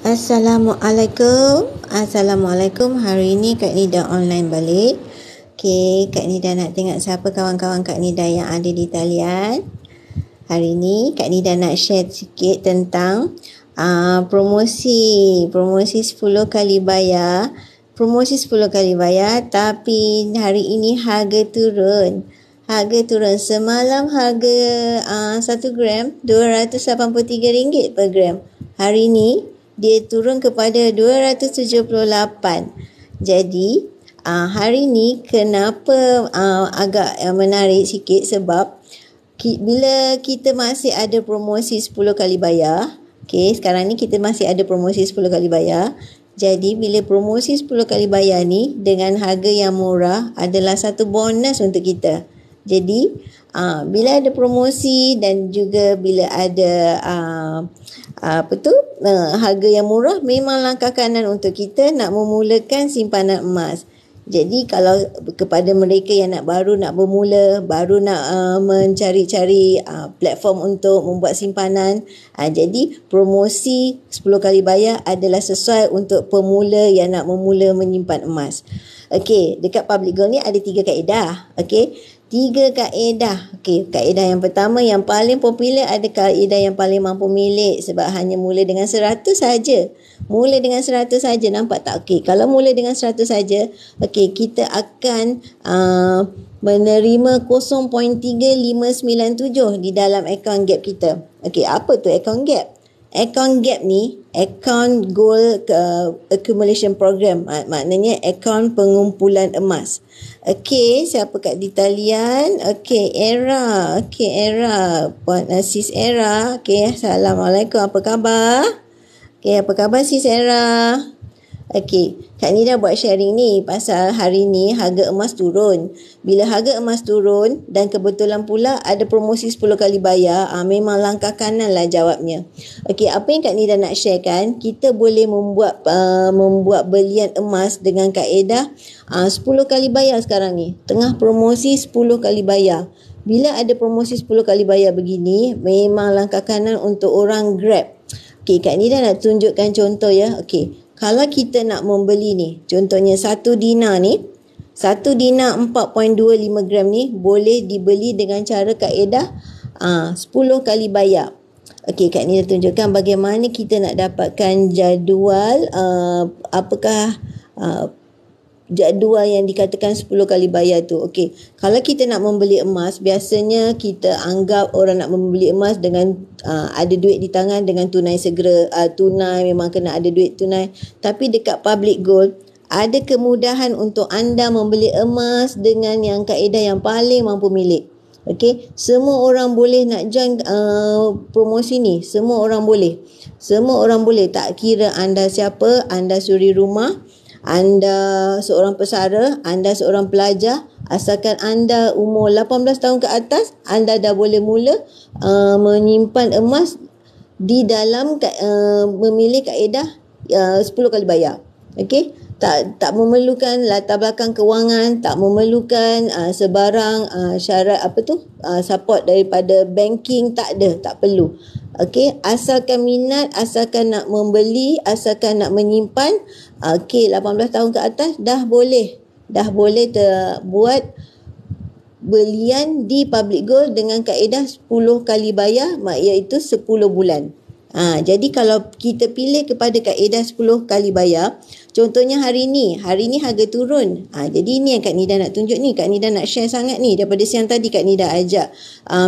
Assalamualaikum. Hari ini Kak Nida online balik. Okey, Kak Nida nak tengok siapa kawan-kawan Kak Nida yang ada di talian. Hari ini Kak Nida nak share sikit tentang promosi 10 kali bayar. Promosi 10 kali bayar, tapi hari ini harga turun. Semalam harga 1 gram RM283 per gram. Hari ni dia turun kepada 278. Jadi hari ni kenapa agak menarik sikit, sebab bila kita masih ada promosi 10 kali bayar. Okey, sekarang ni kita masih ada promosi 10 kali bayar. Jadi bila promosi 10 kali bayar ni dengan harga yang murah adalah satu bonus untuk kita. Jadi bila ada promosi dan juga bila ada harga yang murah, memang langkah kanan untuk kita nak memulakan simpanan emas. Jadi kalau kepada mereka yang nak bermula, baru nak mencari-cari platform untuk membuat simpanan, jadi promosi 10 kali bayar adalah sesuai untuk pemula yang nak memula menyimpan emas. Okey, dekat Public Gold ni ada 3 kaedah. Okey, 3 kaedah. Okey, kaedah yang pertama yang paling popular ada kaedah yang paling mampu milik, sebab hanya mula dengan 100 saja. Mula dengan 100 saja, nampak tak? Okey, kalau mula dengan 100 saja, okey, kita akan menerima 0.3597 di dalam account gap kita. Okey, apa tu account gap? Account gap ni account gold accumulation program, maknanya account pengumpulan emas. Okey, siapa kat di talian? Okey, Era. Puan Sis Era. Okey, Assalamualaikum, apa khabar? Okey, apa khabar Sis Era? Okey, Kak Nida buat sharing ni pasal hari ni harga emas turun. Bila harga emas turun dan kebetulan pula ada promosi 10 kali bayar, memang langkah kanan lah jawabnya. Okey, apa yang Kak Nida nak share kan, kita boleh membuat belian emas dengan kaedah 10 kali bayar sekarang ni. Tengah promosi 10 kali bayar. Bila ada promosi 10 kali bayar begini, memang langkah kanan untuk orang grab. Okey, Kak Nida nak tunjukkan contoh ya. Okey, kalau kita nak membeli ni, contohnya 1 dinar ni, 1 dinar 4.25 gram ni boleh dibeli dengan cara kaedah 10 kali bayar. Okey, Kak Nida tunjukkan bagaimana kita nak dapatkan jadual, jadual yang dikatakan 10 kali bayar tu. Okey, kalau kita nak membeli emas, biasanya kita anggap orang nak membeli emas dengan ada duit di tangan dengan tunai segera. Tunai memang kena ada duit tunai. Tapi dekat Public Gold ada kemudahan untuk anda membeli emas dengan yang kaedah yang paling mampu milik. Okey, semua orang boleh nak join promosi ni. Semua orang boleh. Tak kira anda siapa, anda suri rumah, anda seorang pesara, anda seorang pelajar, asalkan anda umur 18 tahun ke atas, anda dah boleh mula menyimpan emas di dalam memilih kaedah 10 kali bayar. Okey, tak memerlukan latar belakang kewangan, tak memerlukan sebarang syarat support daripada banking, tak perlu. Okey, asalkan minat, asalkan nak membeli, asalkan nak menyimpan, okey, 18 tahun ke atas dah boleh buat belian di Public Gold dengan kaedah 10 kali bayar, iaitu 10 bulan. Jadi kalau kita pilih kepada kaedah 10 kali bayar, contohnya hari ni harga turun. Jadi ini yang Kak Nida nak tunjuk ni. Kak Nida nak share sangat ni. Daripada siang tadi Kak Nida ajak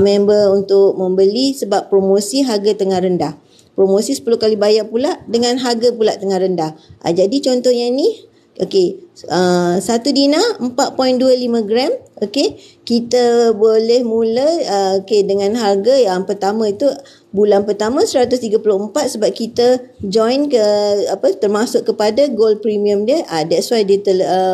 member untuk membeli sebab promosi harga tengah rendah. Promosi 10 kali bayar pula dengan harga pula tengah rendah. Jadi contohnya ni, okey, 1 dinar 4.25 gram. Okey, kita boleh mula dengan harga yang pertama itu bulan pertama 134, sebab kita join termasuk kepada gold premium dia. That's why dia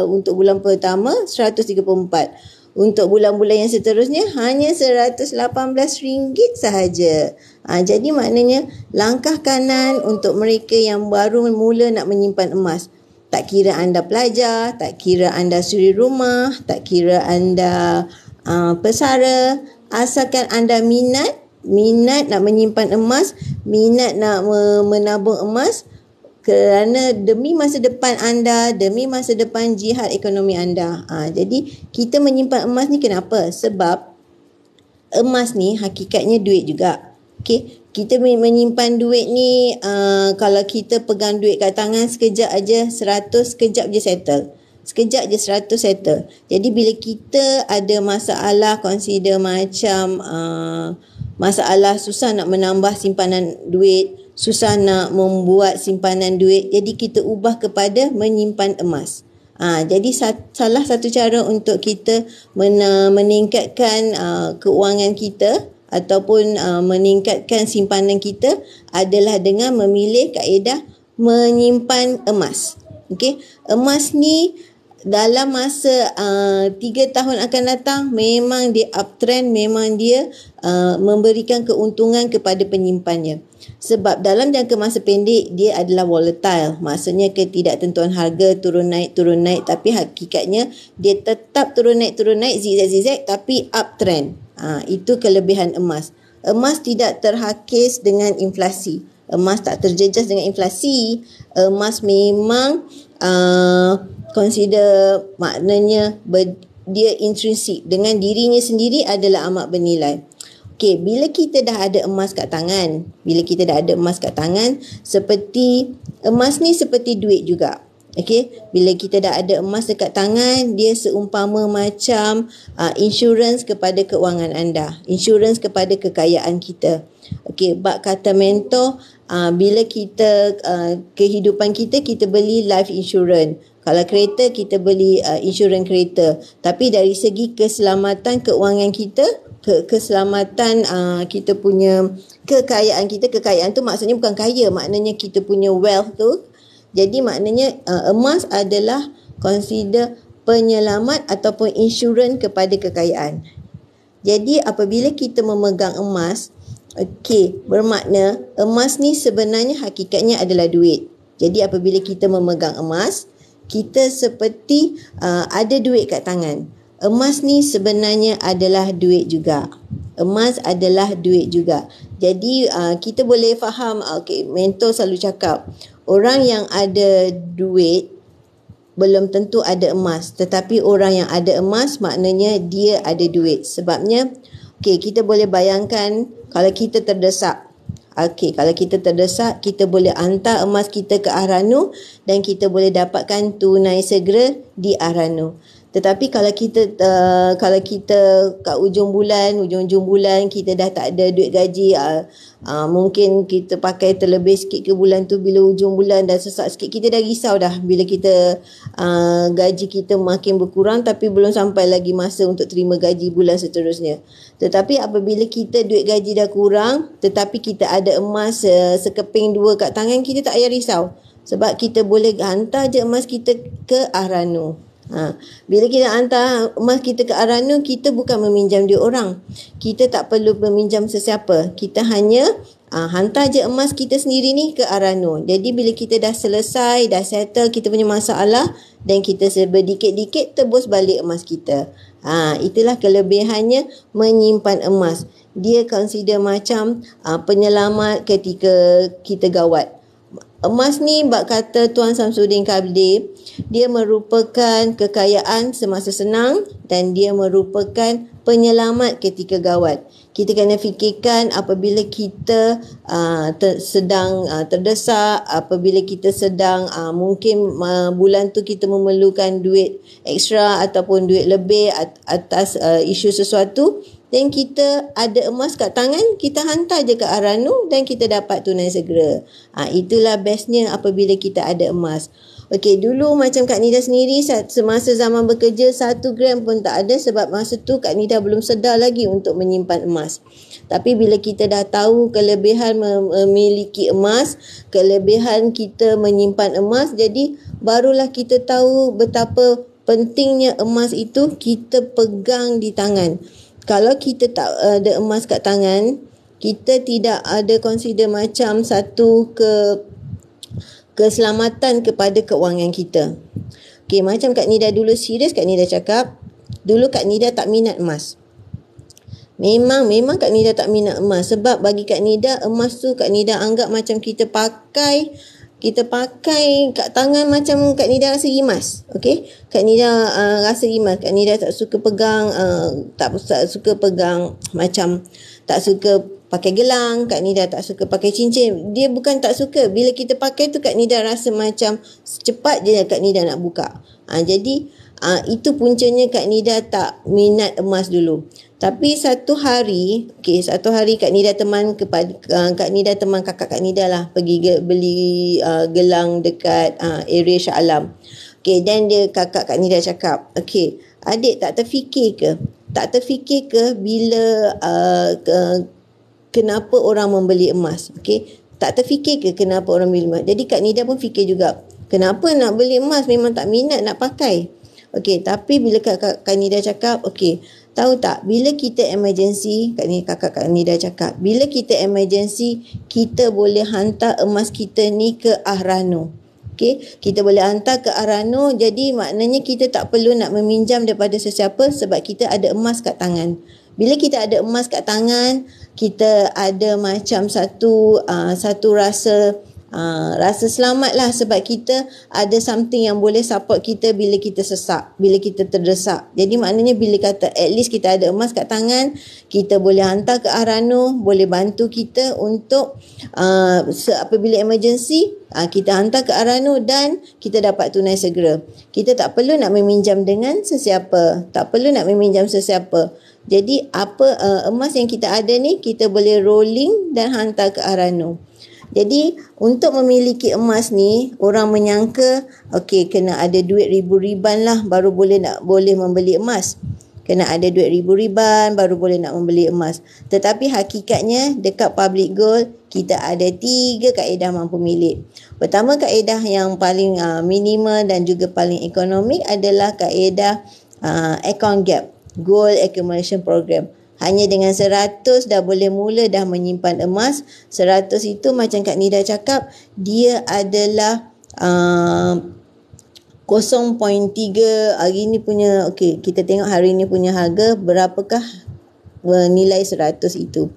untuk bulan pertama 134. Untuk bulan-bulan yang seterusnya hanya RM118 sahaja. Jadi maknanya langkah kanan untuk mereka yang baru mula nak menyimpan emas. Tak kira anda pelajar, tak kira anda suri rumah, tak kira anda pesara, asalkan anda minat, minat nak menyimpan emas, minat nak menabung emas kerana demi masa depan anda, demi masa depan jihad ekonomi anda. Jadi kita menyimpan emas ni kenapa? Sebab emas ni hakikatnya duit juga. Okey, kita menyimpan duit ni kalau kita pegang duit kat tangan sekejap aja 100, sekejap je settle. Sekejap je 100 settle. Jadi bila kita ada masalah, consider macam masalah susah nak menambah simpanan duit, susah nak membuat simpanan duit, jadi kita ubah kepada menyimpan emas. Jadi salah satu cara untuk kita meningkatkan keuangan kita ataupun meningkatkan simpanan kita adalah dengan memilih kaedah menyimpan emas. Okey, emas ni dalam masa 3 tahun akan datang memang dia uptrend, memang dia memberikan keuntungan kepada penyimpannya. Sebab dalam jangka masa pendek dia adalah volatile, maksudnya ketidaktentuan harga turun naik, tapi hakikatnya dia tetap turun naik zigzag tapi uptrend. Itu kelebihan emas. Emas tidak terhakis dengan inflasi. Emas tak terjejas dengan inflasi. Emas memang consider maknanya dia intrinsik dengan dirinya sendiri adalah amat bernilai. Okey, bila kita dah ada emas kat tangan, seperti emas ni seperti duit juga. Okey, bila kita dah ada emas dekat tangan, dia seumpama macam insurans kepada keuangan anda, insurans kepada kekayaan kita. Okey, bab kata mentor, bila kita kehidupan kita beli life insurance. Kalau kereta kita beli insurans kereta. Tapi dari segi keselamatan keuangan kita, keselamatan kita punya kekayaan tu maksudnya bukan kaya, maknanya kita punya wealth tu. Jadi maknanya emas adalah consider penyelamat ataupun insurans kepada kekayaan. Jadi apabila kita memegang emas, bermakna emas ni sebenarnya hakikatnya adalah duit. Jadi apabila kita memegang emas, kita seperti ada duit kat tangan. Emas ni sebenarnya adalah duit juga. Emas adalah duit juga. Jadi kita boleh faham, mentor selalu cakap, orang yang ada duit belum tentu ada emas. Tetapi orang yang ada emas maknanya dia ada duit. Sebabnya, kita boleh bayangkan kalau kita terdesak. Kalau kita terdesak, kita boleh hantar emas kita ke Ahranu dan kita boleh dapatkan tunai segera di Ahranu. Tetapi kalau kita kat ujung bulan kita dah tak ada duit gaji, mungkin kita pakai terlebih sikit ke bulan tu, bila ujung bulan dah sesak sikit, kita dah risau dah bila kita gaji kita makin berkurang tapi belum sampai lagi masa untuk terima gaji bulan seterusnya. Tetapi apabila kita duit gaji dah kurang tetapi kita ada emas sekeping dua kat tangan, kita tak payah risau sebab kita boleh hantar je emas kita ke Ahranu. Bila kita hantar emas kita ke Ahranu, kita bukan meminjam duit orang. Kita tak perlu meminjam sesiapa. Kita hanya hantar je emas kita sendiri ni ke Ahranu. Jadi bila kita dah selesai, dah settle kita punya masalah dan kita berdikit-dikit tebus balik emas kita. Itulah kelebihannya menyimpan emas. Dia consider macam penyelamat ketika kita gawat. Emas ni bak kata Tuan Samsudin Khalil, dia merupakan kekayaan semasa senang dan dia merupakan penyelamat ketika gawat. Kita kena fikirkan apabila kita sedang terdesak, apabila kita sedang mungkin bulan tu kita memerlukan duit ekstra ataupun duit lebih atas isu sesuatu, dan kita ada emas kat tangan, kita hantar je ke Ahranu dan kita dapat tunai segera. Itulah bestnya apabila kita ada emas. Dulu macam Kak Nida sendiri semasa zaman bekerja 1 gram pun tak ada sebab masa tu Kak Nida belum sedar lagi untuk menyimpan emas. Tapi bila kita dah tahu kelebihan memiliki emas, kelebihan kita menyimpan emas, jadi barulah kita tahu betapa pentingnya emas itu kita pegang di tangan. Kalau kita tak ada emas kat tangan, kita tidak ada consider macam satu keselamatan kepada keuangan kita. Macam Kak Nida dulu serius, Kak Nida cakap, dulu Kak Nida tak minat emas. Memang Kak Nida tak minat emas. Sebab bagi Kak Nida, emas tu Kak Nida anggap macam kita pakai kat tangan, macam Kak Nida rasa rimas. Okey, Kak Nida rasa rimas. Kak Nida tak suka pegang, tak suka pegang, macam tak suka pakai gelang. Kak Nida tak suka pakai cincin. Dia bukan tak suka, bila kita pakai tu Kak Nida rasa macam cepat je Kak Nida nak buka. Jadi itu puncanya Kak Nida tak minat emas dulu. Tapi satu hari Kak Nida teman kakak Kak Nida lah pergi beli gelang dekat area Shah Alam. Okey, dan kakak Kak Nida cakap, okey, adik tak terfikir ke bila kenapa orang membeli emas? Okey, tak terfikir ke kenapa orang beli emas? Jadi Kak Nida pun fikir juga, kenapa nak beli emas, memang tak minat nak pakai. Okey, tapi bila Kak Nida cakap, okey, tahu tak, bila kita emergency, kakak Kak Nida cakap, bila kita emergency, kita boleh hantar emas kita ni ke Ahrano. Okey, kita boleh hantar ke Ahrano, jadi maknanya kita tak perlu nak meminjam daripada sesiapa sebab kita ada emas kat tangan. Bila kita ada emas kat tangan, kita ada macam satu rasa selamat lah, sebab kita ada something yang boleh support kita bila kita sesak, bila kita terdesak. Jadi maknanya bila kata at least kita ada emas kat tangan, kita boleh hantar ke Ahrano, boleh bantu kita untuk apabila emergency, kita hantar ke Ahrano dan kita dapat tunai segera. Kita tak perlu nak meminjam dengan sesiapa, Jadi emas yang kita ada ni, kita boleh rolling dan hantar ke Ahrano. Jadi untuk memiliki emas ni, orang menyangka okey, kena ada duit ribu-riban lah baru boleh membeli emas. Kena ada duit ribu-riban baru boleh nak membeli emas. Tetapi hakikatnya dekat Public Gold kita ada 3 kaedah mampu milik. Pertama, kaedah yang paling minimal dan juga paling ekonomik adalah kaedah account gap, Gold Accumulation Program. Hanya dengan 100 dah boleh mula dah menyimpan emas. 100 itu macam Kak Nida cakap, dia adalah 0.3 hari ni punya. Okey, kita tengok hari ni punya harga berapakah nilai 100 itu.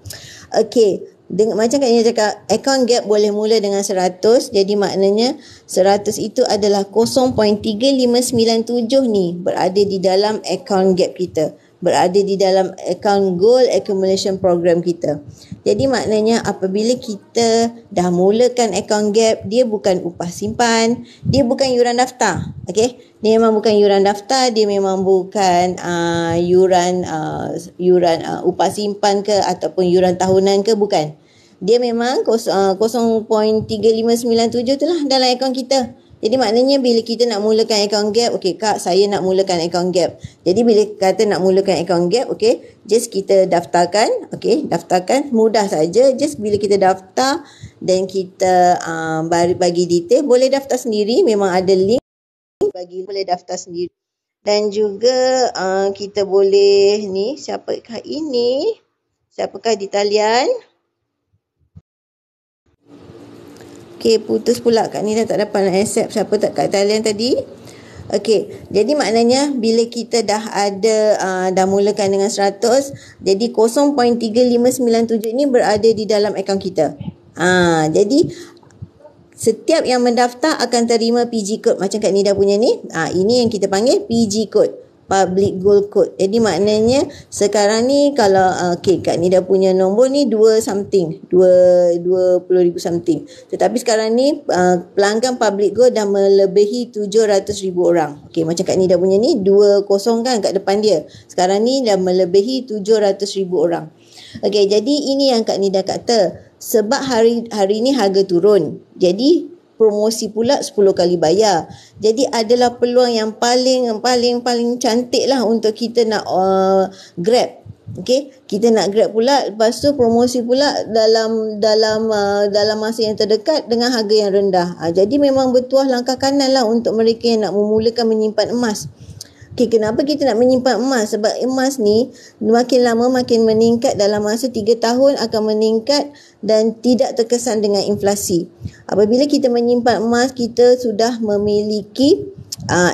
Okey, macam Kak Nida cakap, account gap boleh mula dengan 100. Jadi maknanya 100 itu adalah 0.3597 ni berada di dalam account gap kita, berada di dalam account Gold Accumulation Program kita. Jadi maknanya apabila kita dah mulakan account gap, dia bukan upah simpan, dia bukan yuran daftar. Okey, dia memang bukan yuran daftar, dia memang bukan yuran upah simpan ke ataupun yuran tahunan ke, bukan. Dia memang 0.3597 tu lah dalam akaun kita. Jadi maknanya bila kita nak mulakan account gap, okey Kak, saya nak mulakan account gap. Jadi bila kata nak mulakan account gap, okey, just kita daftarkan, daftarkan, mudah saja. Just bila kita daftar dan kita bagi detail, boleh daftar sendiri, memang ada link boleh daftar sendiri. Dan juga kita boleh ni, siapakah ini? Siapakah di talian? Okey, putus pula. Kak Nida tak dapat nak accept siapa tak kat talian tadi. Okey, jadi maknanya bila kita dah mulakan dengan 100, jadi 0.3597 ni berada di dalam akaun kita. Jadi setiap yang mendaftar akan terima PG code macam Kak Nida punya ni. Ini yang kita panggil PG code, Public Gold Code. Jadi maknanya sekarang ni kalau Kak Nida punya nombor ni 20,000 something. Tetapi sekarang ni pelanggan Public Gold dah melebihi 700,000 orang. Macam Kak Nida punya ni 20 kan kat depan dia. Sekarang ni dah melebihi 700,000 orang. Jadi ini yang Kak Nida kata, sebab hari ni harga turun, jadi promosi pula 10 kali bayar. Jadi adalah peluang yang paling cantik lah untuk kita nak grab. Kita nak grab pula, lepas tu promosi pula dalam masa yang terdekat dengan harga yang rendah. Jadi memang bertuah langkah kanan lah untuk mereka yang nak memulakan menyimpan emas. Kenapa kita nak menyimpan emas? Sebab emas ni makin lama makin meningkat, dalam masa 3 tahun akan meningkat dan tidak terkesan dengan inflasi. Apabila kita menyimpan emas, kita sudah memiliki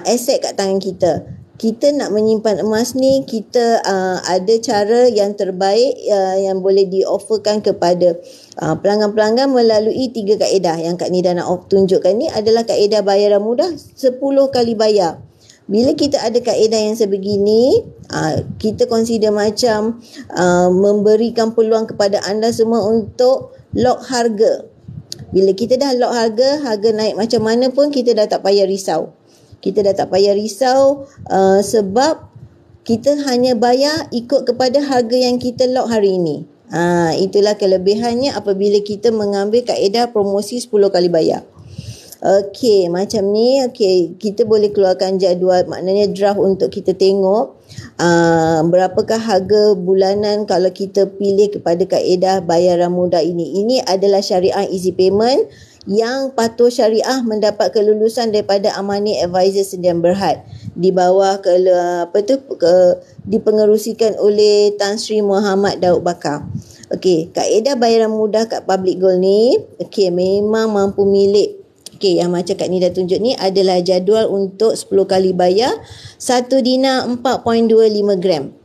aset kat tangan kita. kita nak menyimpan emas ni, kita ada cara yang terbaik yang boleh di-offerkan kepada pelanggan-pelanggan melalui 3 kaedah. Yang Kak Nida nak tunjukkan ni adalah kaedah bayaran mudah 10 kali bayar. Bila kita ada kaedah yang sebegini, kita consider macam memberikan peluang kepada anda semua untuk lock harga. Bila kita dah lock harga naik macam mana pun kita dah tak payah risau. Sebab kita hanya bayar ikut kepada harga yang kita lock hari ini. Itulah kelebihannya apabila kita mengambil kaedah promosi 10 kali bayar. Okey, macam ni. Okey, kita boleh keluarkan jadual, maknanya draft untuk kita tengok berapakah harga bulanan kalau kita pilih kepada kaedah bayaran mudah ini. Ini adalah syariah easy payment yang patuh syariah mendapat kelulusan daripada Amani Advisor Sdn Bhd di bawah dipengerusikan oleh Tan Sri Muhammad Daud Bakar. Okey, kaedah bayaran mudah kat Public Gold ni, okey, memang mampu milik. Okey, yang macam Kak Nida tunjuk ni adalah jadual untuk 10 kali bayar 1 dinar 4.25 gram.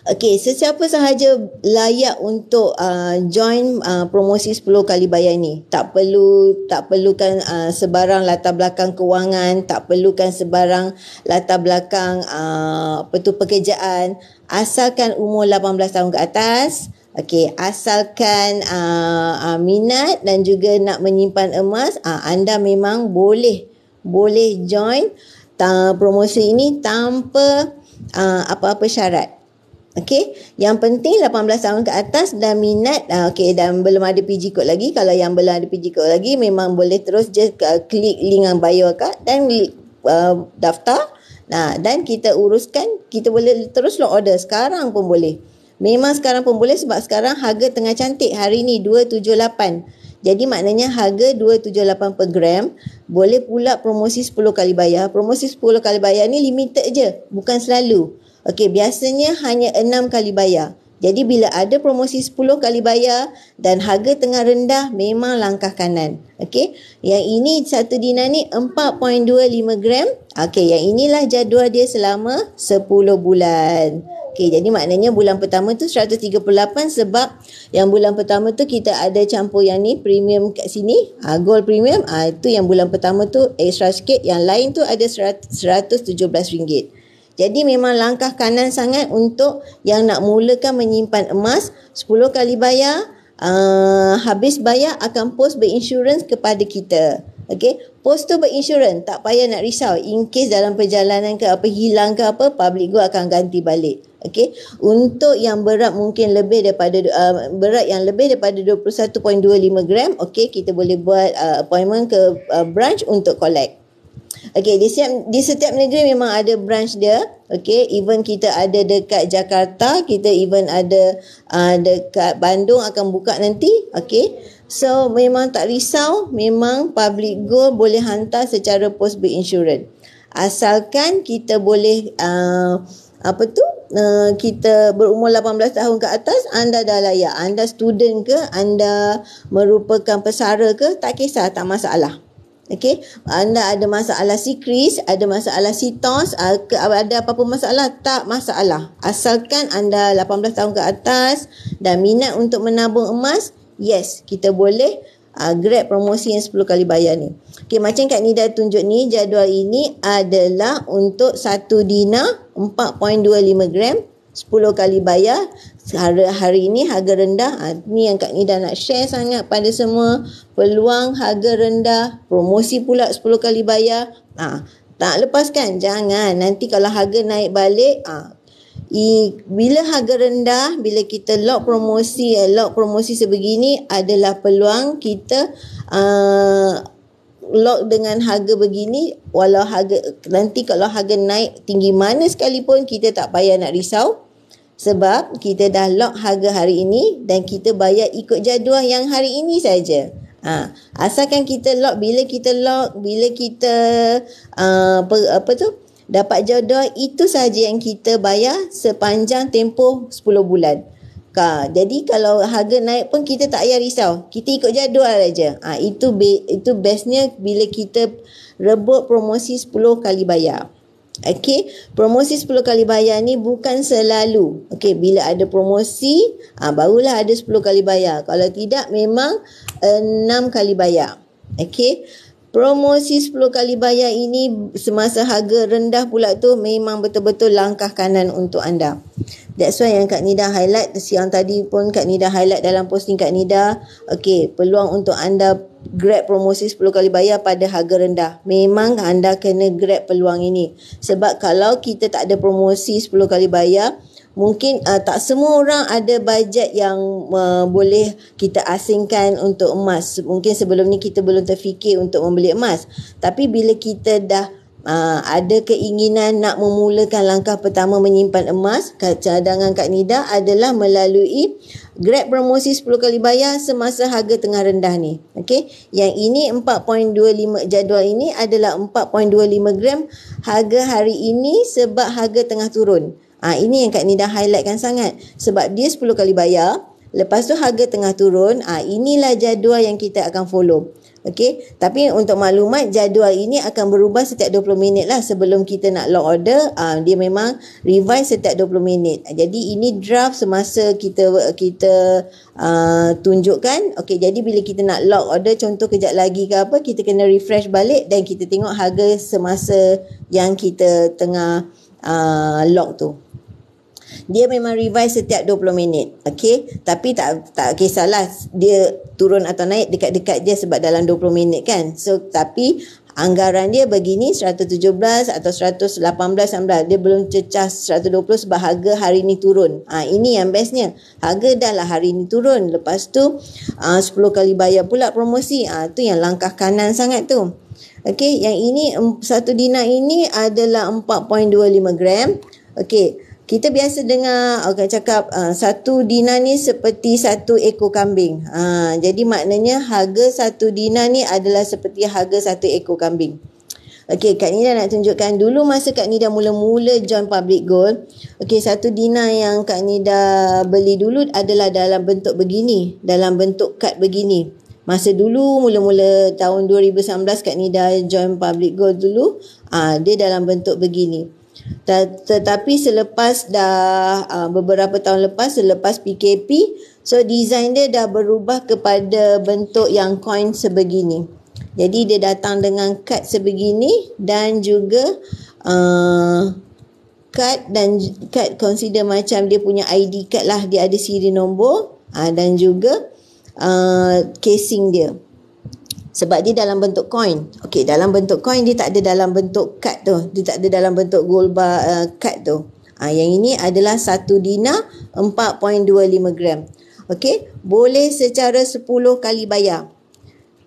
Okey, sesiapa sahaja layak untuk join promosi 10 kali bayar ni. Tak perlukan sebarang latar belakang kewangan, tak perlukan sebarang latar belakang pekerjaan, asalkan umur 18 tahun ke atas. Okey, asalkan minat dan juga nak menyimpan emas, anda memang boleh join promosi ini tanpa apa-apa syarat. Okey, yang penting 18 tahun ke atas dan minat, okey, dan belum ada PG code lagi. Kalau yang belum ada PG code lagi, memang boleh terus je klik link yang bio akak dan daftar. Dan kita uruskan, kita boleh terus lock order sekarang pun boleh. Memang sekarang pun boleh sebab sekarang harga tengah cantik. Hari ni 278. Jadi maknanya harga 278 per gram. Boleh pula promosi 10 kali bayar. Promosi 10 kali bayar ni limited je, bukan selalu. Okey, biasanya hanya 6 kali bayar. Jadi bila ada promosi 10 kali bayar dan harga tengah rendah, memang langkah kanan. Okey, yang ini 1 dinar ni 4.25 gram. Okey, yang inilah jadual dia selama 10 bulan. Okey, jadi maknanya bulan pertama tu 138 sebab yang bulan pertama tu kita ada campur yang ni premium kat sini, gold premium. Itu yang bulan pertama tu extra sikit, yang lain tu ada RM117. Jadi memang langkah kanan sangat untuk yang nak mulakan menyimpan emas 10 kali bayar. Habis bayar akan post berinsurans kepada kita. Okey, post tu berinsurans, tak payah nak risau. In case dalam perjalanan ke apa hilang ke apa, Public Gold akan ganti balik. Okey, untuk yang berat mungkin lebih daripada berat yang lebih daripada 21.25 gram, okey, kita boleh buat appointment ke branch untuk collect. Okey, di setiap negeri memang ada branch dia. Okey, even kita ada dekat Jakarta, kita even ada dekat Bandung akan buka nanti. Okey, so memang tak risau, memang Public Gold boleh hantar secara post berinsurans. Asalkan kita boleh kita berumur 18 tahun ke atas, anda dah layak. Anda student ke, anda merupakan pesara ke, tak kisah, tak masalah. Okey, anda ada masalah sikris, ada masalah sitos, ada apa-apa masalah, tak masalah. Asalkan anda 18 tahun ke atas dan minat untuk menabung emas, yes, kita boleh grab promosi yang 10 kali bayar ni. Okey, macam Kak Nida tunjuk ni, jadual ini adalah untuk 1 dinar 4.25 gram 10 kali bayar. Hari ini harga rendah. Ni yang Kak Nida nak share sangat pada semua. Peluang harga rendah, promosi pula 10 kali bayar. Tak lepaskan, jangan. Nanti kalau harga naik balik, bila harga rendah, bila kita lock promosi sebegini, adalah peluang kita lock dengan harga begini. Walau harga nanti kalau harga naik tinggi mana sekalipun, kita tak payah nak risau. Sebab kita dah lock harga hari ini dan kita bayar ikut jadual yang hari ini saja. Asalkan kita lock, bila kita dapat jadual, itu saja yang kita bayar sepanjang tempoh 10 bulan. Jadi kalau harga naik pun kita tak payah risau. Kita ikut jadual aja. Itu bestnya bila kita rebut promosi 10 kali bayar. Okey, promosi 10 kali bayar ni bukan selalu. Okey, bila ada promosi, barulah ada 10 kali bayar. Kalau tidak, memang 6 kali bayar. Okey, promosi 10 kali bayar ini semasa harga rendah pula tu memang betul-betul langkah kanan untuk anda. That's why yang Kak Nida highlight, siang tadi pun Kak Nida highlight dalam posting Kak Nida. Okey, peluang untuk anda grab promosi 10 kali bayar pada harga rendah. Memang anda kena grab peluang ini. Sebab kalau kita tak ada promosi 10 kali bayar, mungkin tak semua orang ada bajet yang boleh kita asingkan untuk emas. Mungkin sebelum ni kita belum terfikir untuk membeli emas. Tapi bila kita dah ada keinginan nak memulakan langkah pertama menyimpan emas, cadangan Kak Nida adalah melalui grab promosi 10 kali bayar semasa harga tengah rendah ni. Okey, yang ini 4.25, jadual ini adalah 4.25 gram harga hari ini sebab harga tengah turun. Ini yang Kak Nida highlightkan sangat sebab dia 10 kali bayar, lepas tu harga tengah turun. Inilah jadual yang kita akan follow. Okey, tapi untuk maklumat, jadual ini akan berubah setiap 20 minit lah sebelum kita nak lock order. Dia memang revise setiap 20 minit. Jadi ini draft semasa kita tunjukkan. Okey, jadi bila kita nak lock order, contoh kejap lagi ke apa, kita kena refresh balik dan kita tengok harga semasa yang kita tengah lock tu. Dia memang revise setiap 20 minit. Okey, tapi tak kisahlah dia turun atau naik, dekat-dekat je sebab dalam 20 minit kan. So tapi anggaran dia begini, 117 atau 118, 19, dia belum cecah 120 sebab harga hari ni turun. Ini yang bestnya, harga dah lah hari ni turun, lepas tu 10 kali bayar pula promosi. Tu yang langkah kanan sangat tu. Okey, yang ini 1 dinar ini adalah 4.25 gram. Okey, kita biasa dengar orang cakap 1 dinar ni seperti 1 ekor kambing. Jadi maknanya harga 1 dinar ni adalah seperti harga 1 ekor kambing. Okey, Kak Nida nak tunjukkan dulu masa Kak Nida mula-mula join Public Gold. Okey, 1 dinar yang Kak Nida beli dulu adalah dalam bentuk begini, dalam bentuk kad begini. Masa dulu mula-mula tahun 2019 Kak Nida join Public Gold dulu, dia dalam bentuk begini. Tetapi selepas dah beberapa tahun lepas, selepas PKP, so design dia dah berubah kepada bentuk yang coin sebegini. Jadi dia datang dengan kad sebegini dan juga kad consider macam dia punya ID card lah, dia ada siri nombor dan juga casing dia. Sebab dia dalam bentuk coin. Okey, dalam bentuk coin, dia tak ada dalam bentuk kad tu. Dia tak ada dalam bentuk gold bar kad tu. Yang ini adalah 1 dinar 4.25 gram. Okey, boleh secara 10 kali bayar.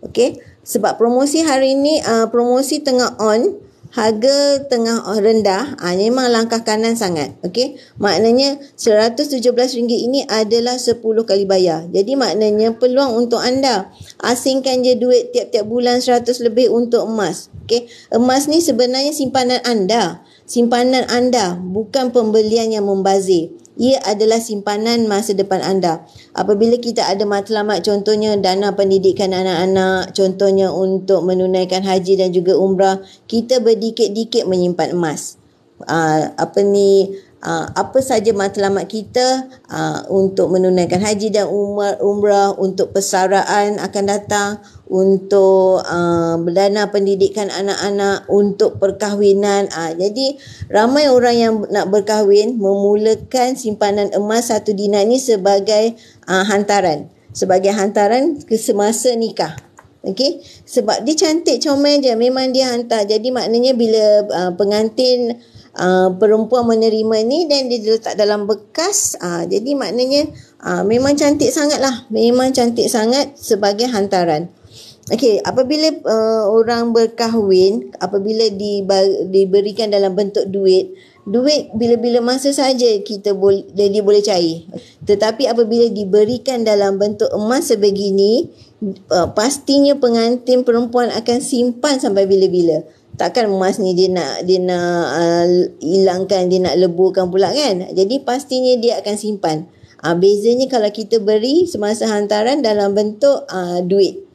Okey, sebab promosi hari ini, promosi tengah on, harga tengah rendah, memang langkah kanan sangat. Okey, maknanya RM117 ini adalah 10 kali bayar. Jadi maknanya peluang untuk anda asingkan je duit tiap-tiap bulan 100 lebih untuk emas. Okey, emas ni sebenarnya simpanan anda. Simpanan anda, bukan pembelian yang membazir. Ia adalah simpanan masa depan anda. Apabila kita ada matlamat, contohnya dana pendidikan anak-anak, contohnya untuk menunaikan haji dan juga umrah, kita berdikit-dikit menyimpan emas. Apa saja matlamat kita untuk menunaikan haji dan umrah, untuk persaraan akan datang, untuk dana pendidikan anak-anak, untuk perkahwinan. Jadi ramai orang yang nak berkahwin memulakan simpanan emas 1 dinar ni sebagai hantaran. Sebagai hantaran ke semasa nikah. Okey, sebab dia cantik comel je, memang dia hantar. Jadi maknanya bila pengantin perempuan menerima ni dan dia letak dalam bekas, jadi maknanya memang cantik sangat lah. Memang cantik sangat sebagai hantaran. Okey, apabila orang berkahwin, apabila diberikan dalam bentuk duit bila-bila masa saja dia boleh cair. Tetapi apabila diberikan dalam bentuk emas sebegini, pastinya pengantin perempuan akan simpan sampai bila-bila. Takkan emas ni dia nak hilangkan, dia nak leburkan pula kan. Jadi pastinya dia akan simpan. Bezanya kalau kita beri semasa hantaran dalam bentuk duit.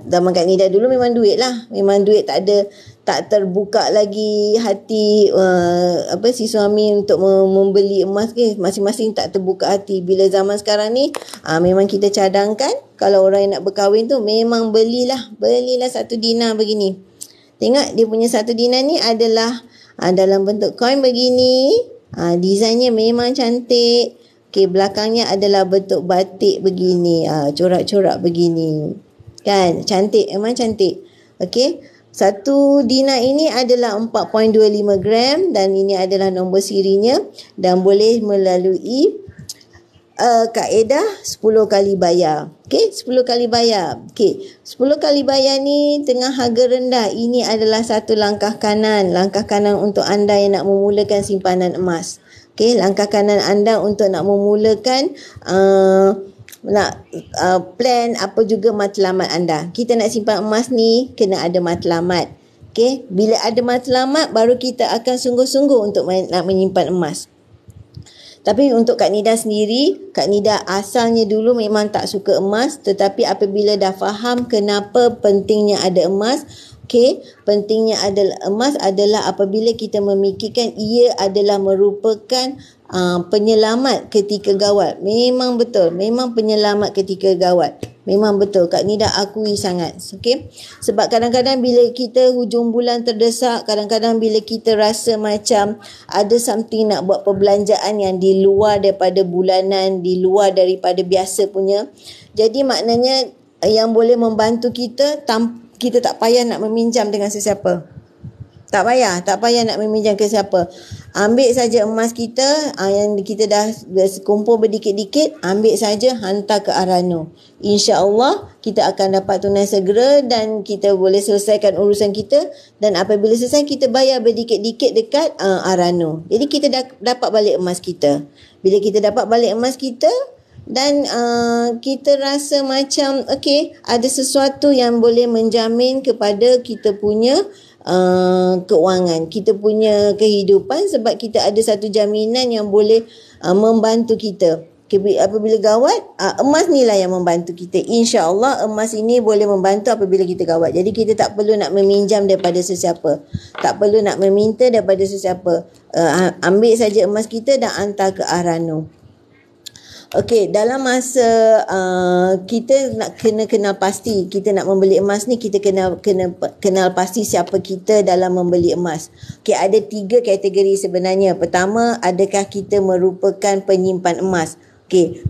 Zaman Kak Nida dulu memang duit lah. Memang duit tak terbuka lagi hati si suami untuk membeli emas ke. Masing-masing tak terbuka hati. Bila zaman sekarang ni memang kita cadangkan kalau orang yang nak berkahwin tu memang belilah 1 dinar begini. Tengok dia punya 1 dinar ni adalah dalam bentuk koin begini. Desainnya memang cantik. Belakangnya adalah bentuk batik begini. Corak-corak begini. Kan? Cantik. Memang cantik. 1 dinar ini adalah 4.25 gram dan ini adalah nombor sirinya dan boleh melalui kaedah 10 kali bayar. 10 kali bayar. 10 kali bayar ni tengah harga rendah. Ini adalah satu langkah kanan. Langkah kanan untuk anda yang nak memulakan simpanan emas. Langkah kanan anda untuk nak memulakan plan apa juga matlamat anda. Kita nak simpan emas ni kena ada matlamat. Bila ada matlamat baru kita akan sungguh-sungguh untuk nak menyimpan emas. Tapi untuk Kak Nida sendiri, Kak Nida asalnya dulu memang tak suka emas, tetapi apabila dah faham kenapa pentingnya ada emas, pentingnya adalah emas adalah apabila kita memikirkan ia adalah merupakan penyelamat ketika gawat. Memang betul, memang penyelamat ketika gawat. Memang betul, Kak Nida akui sangat. Sebab kadang-kadang bila kita hujung bulan terdesak, kadang-kadang bila kita rasa macam ada something nak buat perbelanjaan yang di luar daripada bulanan, di luar daripada biasa punya. Jadi maknanya yang boleh membantu kita, kita tak payah nak meminjam dengan sesiapa. Tak payah nak meminjam ke siapa. Ambil saja emas kita yang kita dah kumpul berdikit-dikit, ambil saja hantar ke Arano. InsyaAllah kita akan dapat tunai segera dan kita boleh selesaikan urusan kita, dan apabila selesai kita bayar berdikit-dikit dekat Arano. Jadi kita dapat balik emas kita. Bila kita dapat balik emas kita dan kita rasa macam ada sesuatu yang boleh menjamin kepada kita punya keuangan, kita punya kehidupan, sebab kita ada satu jaminan yang boleh membantu kita. Apabila gawat, emas ni lah yang membantu kita. InsyaAllah emas ini boleh membantu apabila kita gawat. Jadi kita tak perlu nak meminjam daripada sesiapa, tak perlu nak meminta daripada sesiapa. Ambil saja emas kita dan hantar ke Arano. Dalam masa kita nak kenal pasti kita nak membeli emas ni, kita kenal pasti siapa kita dalam membeli emas. Ada 3 kategori sebenarnya. Pertama, adakah kita merupakan penyimpan emas?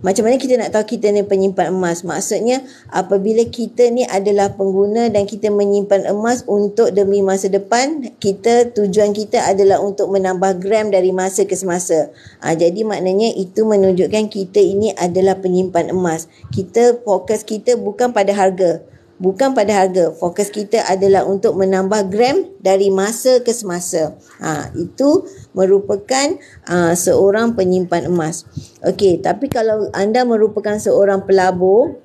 Macam mana kita nak tahu kita ni penyimpan emas? Maksudnya apabila kita ni adalah pengguna dan kita menyimpan emas untuk demi masa depan, tujuan kita adalah untuk menambah gram dari masa ke semasa. Jadi maknanya itu menunjukkan kita ini adalah penyimpan emas. Fokus kita bukan pada harga. Fokus kita adalah untuk menambah gram dari masa ke semasa. Itu merupakan seorang penyimpan emas. Tapi kalau anda merupakan seorang pelabur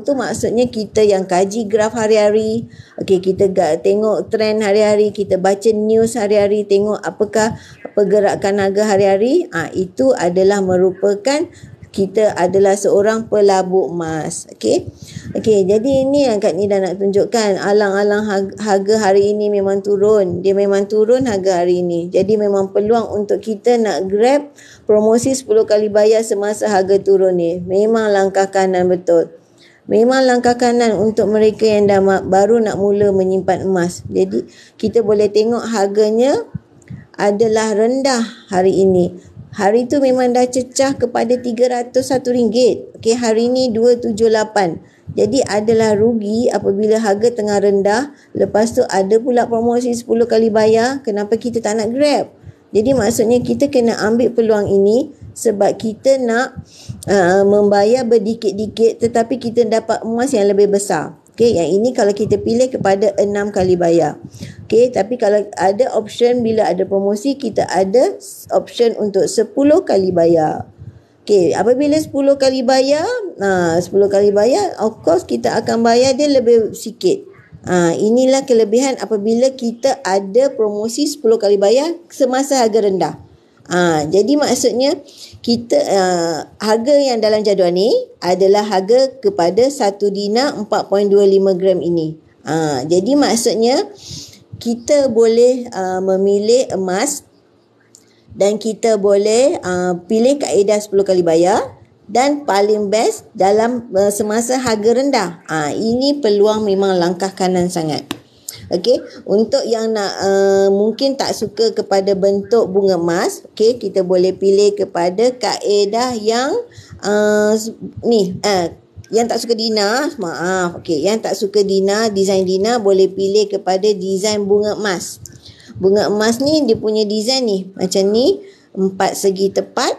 tu maksudnya kita yang kaji graf hari-hari. Kita tengok trend hari-hari, kita baca news hari-hari, tengok apakah pergerakan harga hari-hari. Itu adalah merupakan kita adalah seorang pelabur emas. Jadi ini yang Kak Nida nak tunjukkan. Alang-alang harga hari ini memang turun. Dia memang turun harga hari ini. Jadi memang peluang untuk kita nak grab promosi 10 kali bayar semasa harga turun ni. Memang langkah kanan betul. Memang langkah kanan untuk mereka yang dah baru nak mula menyimpan emas. Jadi kita boleh tengok harganya adalah rendah hari ini. Hari tu memang dah cecah kepada RM301. Hari ni 278. Jadi adalah rugi apabila harga tengah rendah. Lepas tu ada pula promosi 10 kali bayar. Kenapa kita tak nak grab? Jadi maksudnya kita kena ambil peluang ini sebab kita nak membayar berdikit-dikit tetapi kita dapat emas yang lebih besar. Yang ini kalau kita pilih kepada 6 kali bayar. Tapi kalau ada option bila ada promosi, kita ada option untuk 10 kali bayar. Apabila 10 kali bayar, 10 kali bayar, of course kita akan bayar dia lebih sikit. Inilah kelebihan apabila kita ada promosi 10 kali bayar semasa harga rendah. Jadi maksudnya kita harga yang dalam jadual ni adalah harga kepada 1 dinar 4.25 gram ini. Jadi maksudnya kita boleh memilih emas dan kita boleh pilih kaedah 10 kali bayar dan paling best dalam semasa harga rendah. Ini peluang memang langkah kanan sangat. Okey, untuk yang nak mungkin tak suka kepada bentuk bunga emas, okey, kita boleh pilih kepada kaedah yang yang tak suka dinar, okey, yang tak suka dinar, design dinar boleh pilih kepada design bunga emas. Bunga emas ni dia punya design ni macam ni, 4 segi tepat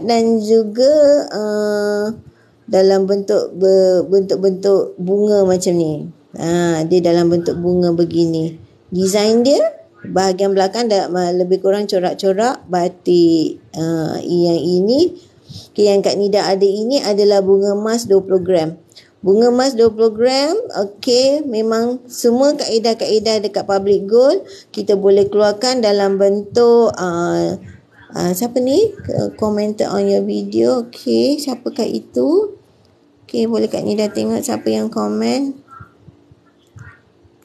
dan juga dalam bentuk bunga macam ni. Dia dalam bentuk bunga begini. Design dia bahagian belakang dah lebih kurang corak-corak batik. Yang ini, yang Kak Nida ada ini adalah bunga emas 20 gram. Bunga emas 20 gram, okey, memang semua kaedah-kaedah dekat public gold kita boleh keluarkan dalam bentuk siapa ni? Commented on your video. Okey, siapakah itu? Okey, boleh Kak Nida tengok siapa yang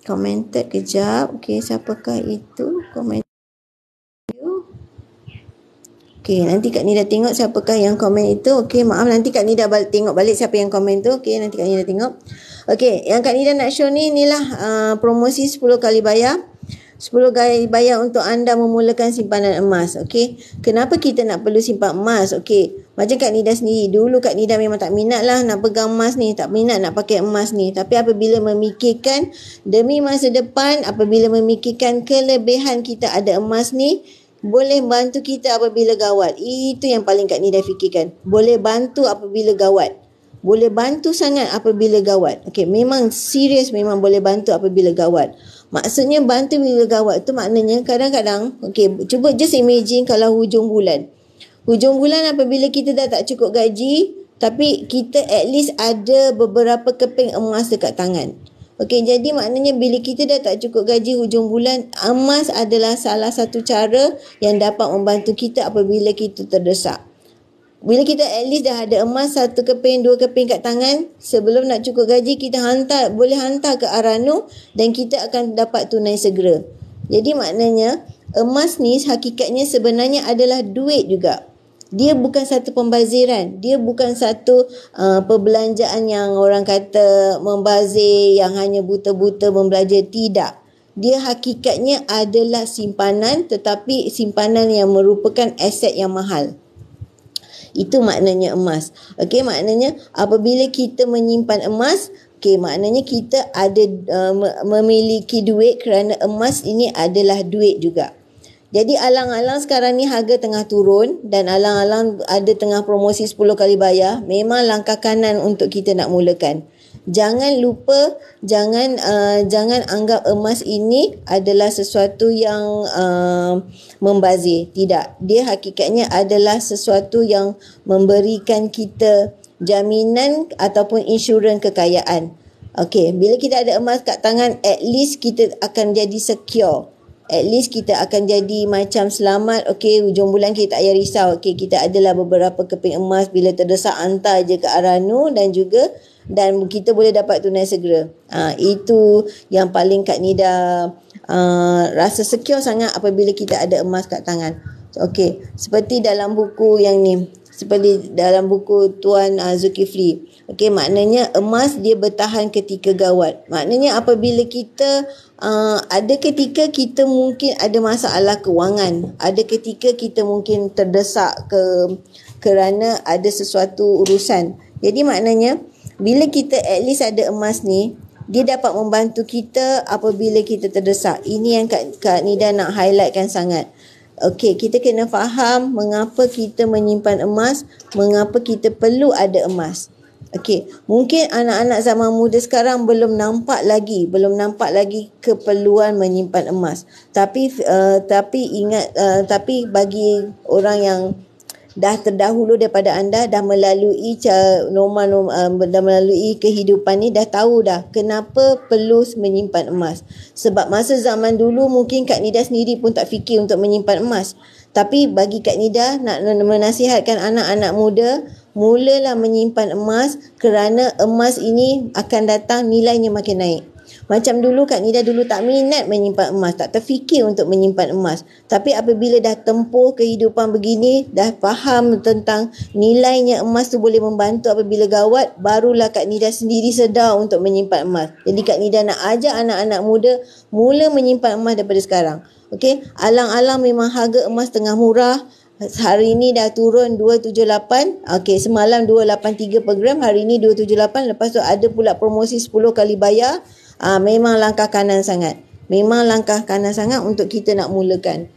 commented kejap. Okey, siapakah itu? Comment. Okey, nanti Kak Nida tengok siapakah yang komen itu. Okey, maaf nanti Kak Nida tengok balik siapa yang komen tu. Okey, nanti Kak Nida tengok. Okey, yang Kak Nida nak show ni inilah promosi 10 kali bayar. 10 kali bayar untuk anda memulakan simpanan emas. Okey, kenapa kita nak perlu simpan emas? Okey, macam Kak Nida sendiri, dulu Kak Nida memang tak minat lah nak pegang emas ni, tak minat nak pakai emas ni. Tapi apabila memikirkan demi masa depan, apabila memikirkan kelebihan kita ada emas ni, boleh bantu kita apabila gawat. Itu yang paling Kak Nida fikirkan. Boleh bantu apabila gawat. Boleh bantu sangat apabila gawat. Okey, memang serius, memang boleh bantu apabila gawat. Maksudnya bantu bila gawat tu maknanya kadang-kadang, okey, cuba just imagine kalau hujung bulan. Hujung bulan apabila kita dah tak cukup gaji, tapi kita at least ada beberapa keping emas dekat tangan. Okey, jadi maknanya bila kita dah tak cukup gaji hujung bulan, emas adalah salah satu cara yang dapat membantu kita apabila kita terdesak. Bila kita at least dah ada emas 1 keping, 2 keping kat tangan, sebelum nak cukup gaji kita boleh hantar ke Arano dan kita akan dapat tunai segera. Jadi maknanya emas ni hakikatnya sebenarnya adalah duit juga. Dia bukan satu pembaziran, dia bukan satu perbelanjaan yang orang kata membazir, yang hanya buta-buta membelajar, tidak. Dia hakikatnya adalah simpanan, tetapi simpanan yang merupakan aset yang mahal. Itu maknanya emas. Okey, maknanya apabila kita menyimpan emas, okey, maknanya kita ada memiliki duit kerana emas ini adalah duit juga. Jadi alang-alang sekarang ni harga tengah turun dan alang-alang ada tengah promosi 10 kali bayar, memang langkah kanan untuk kita nak mulakan. Jangan lupa, jangan anggap emas ini adalah sesuatu yang membazir. Tidak. Dia hakikatnya adalah sesuatu yang memberikan kita jaminan ataupun insurans kekayaan. Okey, bila kita ada emas kat tangan, at least kita akan jadi secure. At least kita akan jadi macam selamat. Okey, hujung bulan kita tak payah risau. Okey, kita adalah beberapa keping emas, bila terdesak hantar je ke Arano dan kita boleh dapat tunai segera. Itu yang paling Kak Nida rasa secure sangat apabila kita ada emas kat tangan. Okey, seperti dalam buku yang ni, seperti dalam buku Tuan Zulkifli. Okey, maknanya emas dia bertahan ketika gawat. Maknanya apabila kita ada ketika kita mungkin ada masalah kewangan, ada ketika kita mungkin terdesak kerana ada sesuatu urusan. Jadi maknanya bila kita at least ada emas ni, dia dapat membantu kita apabila kita terdesak. Ini yang Kak Nida nak highlightkan sangat. Okey, kita kena faham mengapa kita menyimpan emas, mengapa kita perlu ada emas. Okey, mungkin anak-anak zaman muda sekarang belum nampak lagi keperluan menyimpan emas. Tapi ingat, tapi bagi orang dah terdahulu daripada anda, dah melalui dah melalui kehidupan ni, dah tahu dah kenapa perlu menyimpan emas. Sebab masa zaman dulu mungkin Kak Nida sendiri pun tak fikir untuk menyimpan emas. Tapi bagi Kak Nida nak menasihatkan anak-anak muda, mulalah menyimpan emas kerana emas ini akan datang nilainya makin naik. Macam dulu Kak Nida dulu tak minat menyimpan emas, tak terfikir untuk menyimpan emas. Tapi apabila dah tempuh kehidupan begini, dah faham tentang nilainya emas tu boleh membantu apabila gawat, barulah Kak Nida sendiri sedar untuk menyimpan emas. Jadi Kak Nida nak ajak anak-anak muda mula menyimpan emas daripada sekarang. Okey, alang-alang memang harga emas tengah murah. Hari ini dah turun 278. Okey, semalam 283 per gram, hari ini 278. Lepas tu ada pula promosi 10 kali bayar. Memang langkah kanan sangat. Memang langkah kanan sangat untuk kita nak mulakan.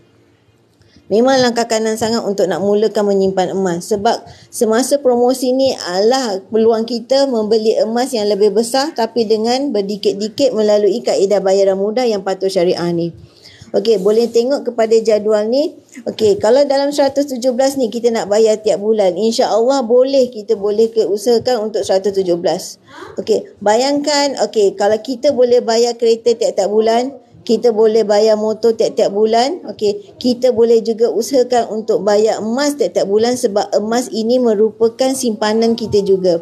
Memang langkah kanan sangat untuk nak mulakan menyimpan emas. Sebab semasa promosi ni adalah peluang kita membeli emas yang lebih besar tapi dengan berdikit-dikit melalui kaedah bayaran mudah yang patuh syariah ni. Okey, boleh tengok kepada jadual ni. Okey, kalau dalam 117 ni kita nak bayar tiap bulan, insya-Allah kita boleh usahakan untuk 117. Okey, bayangkan kalau kita boleh bayar kereta tiap-tiap bulan, kita boleh bayar motor tiap-tiap bulan, okey, kita boleh juga usahakan untuk bayar emas tiap-tiap bulan sebab emas ini merupakan simpanan kita juga.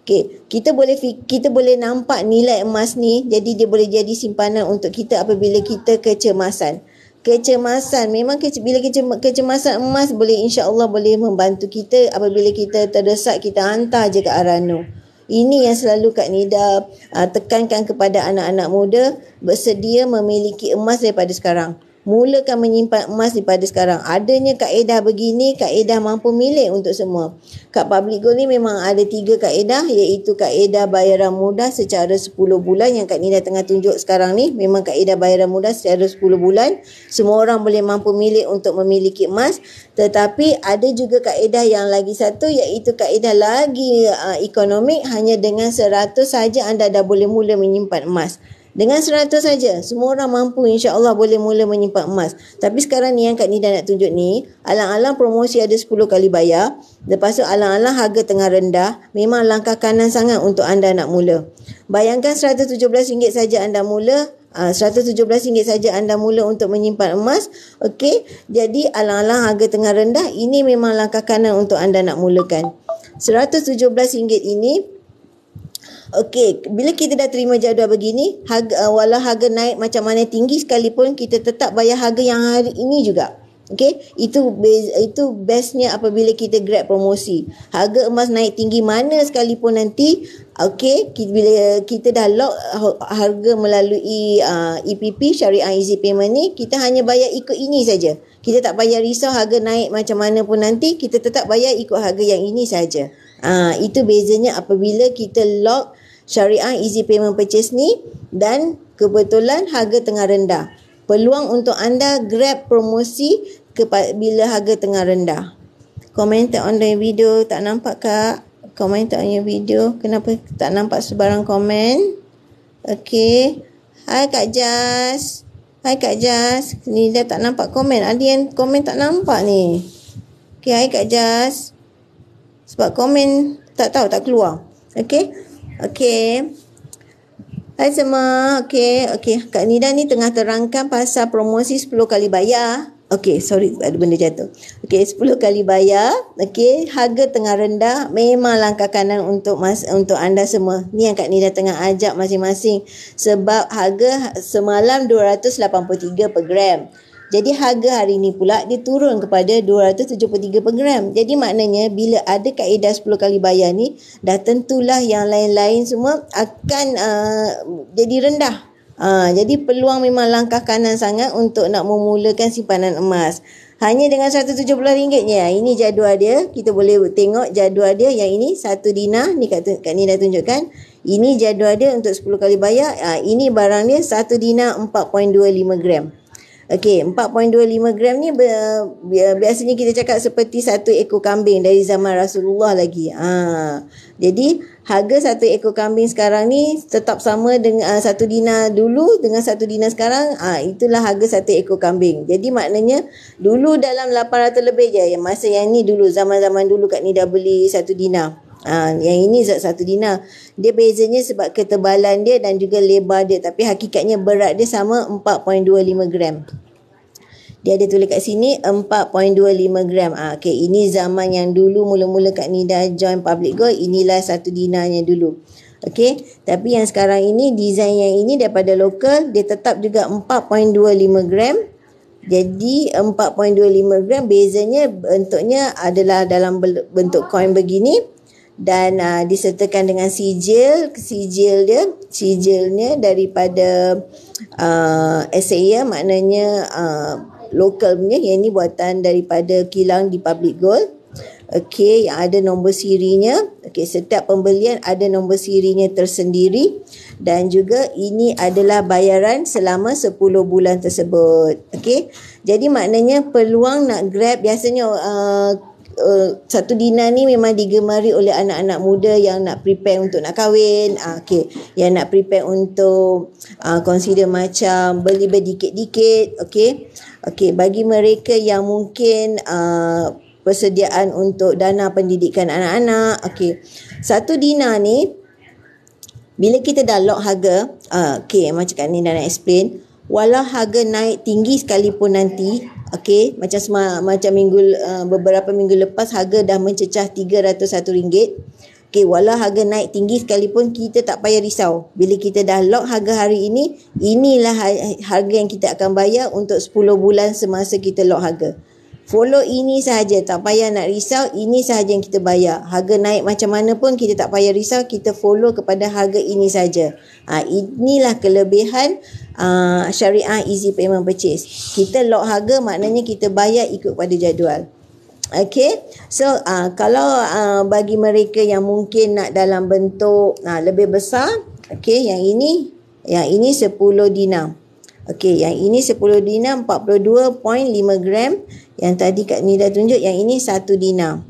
Okey, kita boleh nampak nilai emas ni, jadi dia boleh jadi simpanan untuk kita apabila kita kecemasan. Memang bila kecemasan emas boleh, insya-Allah boleh membantu kita apabila kita terdesak, kita hantar je ke arah Nur. Ini yang selalu Kak Nida tekankan kepada anak-anak muda, bersedia memiliki emas daripada sekarang. Mulakan menyimpan emas daripada sekarang. Adanya kaedah begini, kaedah mampu milik untuk semua. Kat Public Gold ni memang ada 3 kaedah, iaitu kaedah bayaran mudah secara 10 bulan yang Kak Nida tengah tunjuk sekarang ni. Memang kaedah bayaran mudah secara 10 bulan. Semua orang boleh mampu milik untuk memiliki emas. Tetapi ada juga kaedah yang lagi satu, iaitu kaedah lagi ekonomik. Hanya dengan 100 saja anda dah boleh mula menyimpan emas. Dengan 100 saja, semua orang mampu, insya-Allah boleh mula menyimpan emas. Tapi sekarang ni yang Kak Nida nak tunjuk ni, alang-alang promosi ada 10 kali bayar. Lepas tu alang-alang harga tengah rendah. Memang langkah kanan sangat untuk anda nak mula. Bayangkan RM117 saja anda mula. RM117 saja anda mula untuk menyimpan emas. Okey, jadi alang-alang harga tengah rendah. Ini memang langkah kanan untuk anda nak mulakan. RM117 ini, okey, bila kita dah terima jadual begini, walau harga naik macam mana tinggi sekalipun, kita tetap bayar harga yang hari ini juga. Okey, itu bestnya apabila kita grab promosi. Harga emas naik tinggi mana sekalipun nanti, okey, bila kita dah lock harga melalui EPP, Syariah Easy Payment ni, kita hanya bayar ikut ini saja. Kita tak payah risau harga naik macam mana pun nanti, kita tetap bayar ikut harga yang ini saja. Itu bezanya apabila kita lock Syariah Easy Payment Purchase ni dan kebetulan harga tengah rendah. Peluang untuk anda grab promosi bila harga tengah rendah. Comment on the video, tak nampak Kak? Comment on your video, kenapa tak nampak sebarang komen? Okey. Hai Kak Jas. Ni dah tak nampak komen. Ada yang komen tak nampak ni. Okey, hai Kak Jas. Sebab komen tak tak keluar. Okey. Hai semua. Okey. Kak Nida ni tengah terangkan pasal promosi 10 kali bayar. Okey, sorry ada benda jatuh. Okey, 10 kali bayar. Okey, harga tengah rendah. Memang langkah kanan untuk anda semua. Ni yang Kak Nida tengah ajak masing-masing. Sebab harga semalam 283 per gram. Jadi harga hari ni pula dia turun kepada 273 per gram. Jadi maknanya bila ada kaedah 10 kali bayar ni, dah tentulah yang lain-lain semua akan jadi rendah. Jadi peluang memang langkah kanan sangat untuk nak memulakan simpanan emas. Hanya dengan RM117 je. Ini jadual dia. Kita boleh tengok jadual dia. Yang ini 1 dinar. Ni Kak Nida tunjukkan. Ini jadual dia untuk 10 kali bayar. Ini barang dia 1 dinar 4.25 gram. Okey, 4.25 gram ni biasanya kita cakap seperti satu ekor kambing dari zaman Rasulullah lagi. Jadi harga satu ekor kambing sekarang ni tetap sama dengan 1 dinar dulu dengan 1 dinar sekarang. Itulah harga satu ekor kambing. Jadi maknanya dulu dalam 800 lebih je. Yang masa yang ni dulu, zaman-zaman dulu Kak Nida beli 1 dinar. Yang ini 1 dinar. Dia bezanya sebab ketebalan dia dan juga lebar dia. Tapi hakikatnya berat dia sama 4.25 gram. Dia ada tulis kat sini 4.25 gram. Okey, ini zaman yang dulu mula-mula Kak Nida join Public Gold. Inilah 1 dinarnya dulu. Okey, tapi yang sekarang ini design yang ini daripada lokal, dia tetap juga 4.25 gram. Jadi 4.25 gram, bezanya bentuknya adalah dalam bentuk coin begini dan disertakan dengan sijilnya daripada SAM, maknanya lokal punya. Yang ini buatan daripada kilang di Public Gold. Okey, yang ada nombor sirinya. Okey, setiap pembelian ada nombor sirinya tersendiri dan juga ini adalah bayaran selama 10 bulan tersebut. Okey. Jadi maknanya peluang nak grab biasanya 1 dinar ni memang digemari oleh anak-anak muda yang nak prepare untuk nak kahwin. Okey, yang nak prepare untuk consider macam beli berdikit-dikit. Okey. Okey, bagi mereka yang mungkin persediaan untuk dana pendidikan anak-anak. Okey. 1 dinar ni bila kita dah lock harga, okey, macam Kak Nida nak explain, walau harga naik tinggi sekalipun nanti, okey, macam beberapa minggu lepas harga dah mencecah RM301. Okey, walau harga naik tinggi sekalipun kita tak payah risau. Bila kita dah lock harga hari ini, inilah harga yang kita akan bayar untuk 10 bulan semasa kita lock harga. Follow ini sahaja, tak payah nak risau, ini sahaja yang kita bayar. Harga naik macam mana pun kita tak payah risau, kita follow kepada harga ini saja. Inilah kelebihan syariah easy payment purchase. Kita lock harga maknanya kita bayar ikut pada jadual. Okay, so kalau bagi mereka yang mungkin nak dalam bentuk lebih besar, okay, yang ini 10 dinar. Okay, yang ini 10 dinar 42.5 gram. Yang tadi Kak Nida tunjuk, yang ini 1 dinar.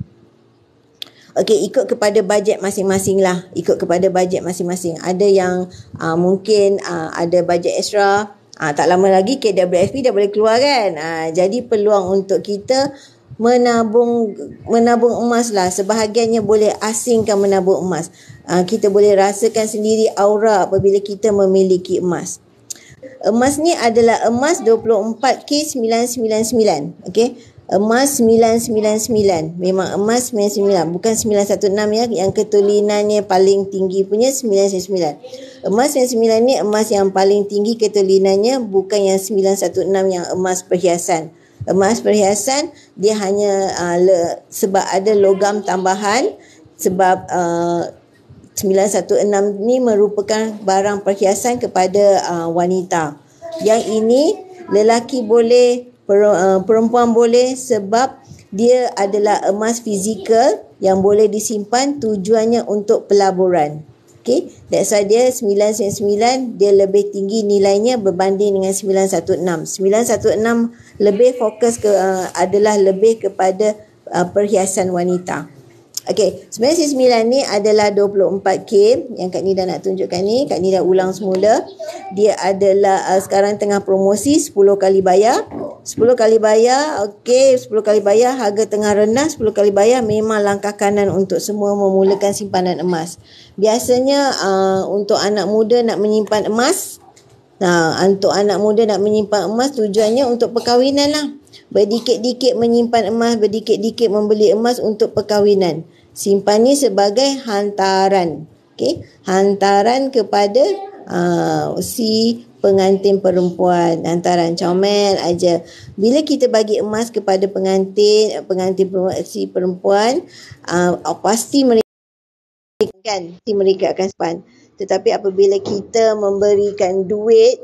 Okay, ikut kepada bajet masing-masing lah. Ikut kepada bajet masing-masing. Ada yang mungkin ada bajet extra. Tak lama lagi KWSP dah boleh keluar kan. Jadi peluang untuk kita menabung emas lah. Sebahagiannya boleh asingkan menabung emas. Kita boleh rasakan sendiri aura apabila kita memiliki emas. Emas ni adalah emas 24K999. Okey. Emas 999. Memang emas 99, bukan 916 ya, yang ketulinannya paling tinggi punya 999. Emas 99 ni emas yang paling tinggi ketulinannya, bukan yang 916 yang emas perhiasan. Emas perhiasan dia hanya sebab ada logam tambahan, sebab 916 ni merupakan barang perhiasan kepada wanita. Yang ini lelaki boleh, perempuan boleh, sebab dia adalah emas fizikal yang boleh disimpan, tujuannya untuk pelaburan. Okay, that's why dia 999 dia lebih tinggi nilainya berbanding dengan 916. 916 lebih fokus adalah lebih kepada perhiasan wanita. Okey, 999 ni adalah 24K yang Kak Nida nak tunjukkan ni. Kak Nida ulang semula. Dia adalah sekarang tengah promosi 10 kali bayar. 10 kali bayar, okey, 10 kali bayar, harga tengah rendah, 10 kali bayar memang langkah kanan untuk semua memulakan simpanan emas. Biasanya untuk anak muda nak menyimpan emas, untuk anak muda nak menyimpan emas tujuannya untuk perkahwinan lah. Berdikit-dikit menyimpan emas, berdikit-dikit membeli emas untuk perkahwinan. Simpan ni sebagai hantaran. Okay? Hantaran kepada si pengantin perempuan. Hantaran comel aja. Bila kita bagi emas kepada pengantin si perempuan, pasti mereka akan simpan. Tetapi apabila kita memberikan duit,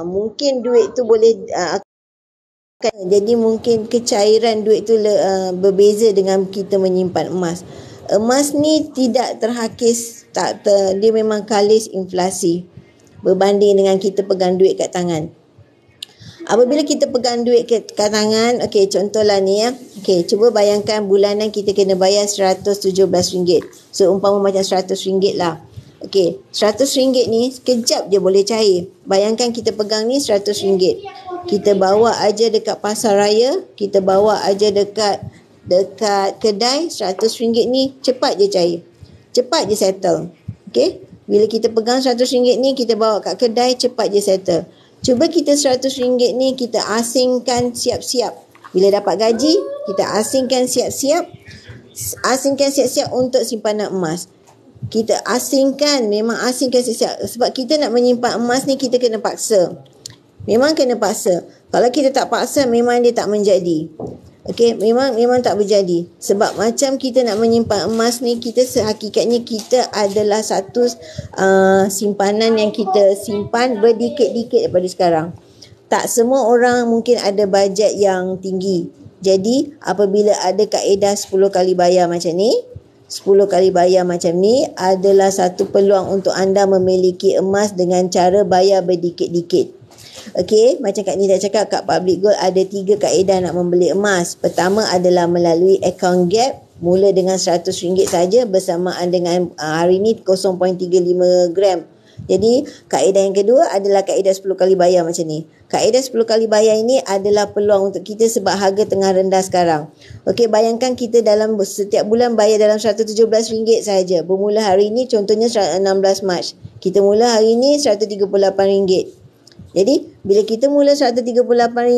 mungkin duit tu boleh jadi mungkin kecairan duit tu berbeza dengan kita menyimpan emas. Emas ni tidak terhakis, dia memang kalis inflasi. berbanding dengan kita pegang duit kat tangan. Apabila kita pegang duit kat tangan, okey, contohlah ni ya. Okey, cuba bayangkan bulanan kita kena bayar RM117. So umpama macam RM100 lah. Okey, RM100 ni sekejap je boleh cair. Bayangkan kita pegang ni RM100. Kita bawa aja dekat pasar raya, kita bawa aja dekat kedai, RM100 ni cepat je cair. Cepat je settle. Okey? Bila kita pegang RM100 ni, kita bawa kat kedai, cepat je settle. Cuba kita RM100 ni kita asingkan siap-siap. Bila dapat gaji, kita asingkan siap-siap. Asingkan siap-siap untuk simpanan emas. Kita asingkan, memang asingkan siap-siap. Sebab kita nak menyimpan emas ni, kita kena paksa. Memang kena paksa. Kalau kita tak paksa, memang dia tak menjadi. Okey, memang tak berjadi. Sebab macam kita nak menyimpan emas ni, kita sehakikatnya kita adalah satu simpanan yang kita simpan berdikit-dikit daripada sekarang. Tak semua orang mungkin ada bajet yang tinggi. Jadi, apabila ada kaedah 10 kali bayar macam ni, 10 kali bayar macam ni adalah satu peluang untuk anda memiliki emas dengan cara bayar berdikit-dikit. Okey, macam Kak Nida cakap, kat Public Gold ada 3 kaedah nak membeli emas. Pertama adalah melalui account gap, mula dengan RM100 saja bersamaan dengan hari ni 0.35 gram. Jadi, kaedah yang kedua adalah kaedah 10 kali bayar macam ni. Kaedah 10 kali bayar ini adalah peluang untuk kita sebab harga tengah rendah sekarang. Okey, bayangkan kita dalam setiap bulan bayar dalam RM117 saja. Bermula hari ini, contohnya 16 Mac. Kita mula hari ini RM138. Jadi, bila kita mula RM138,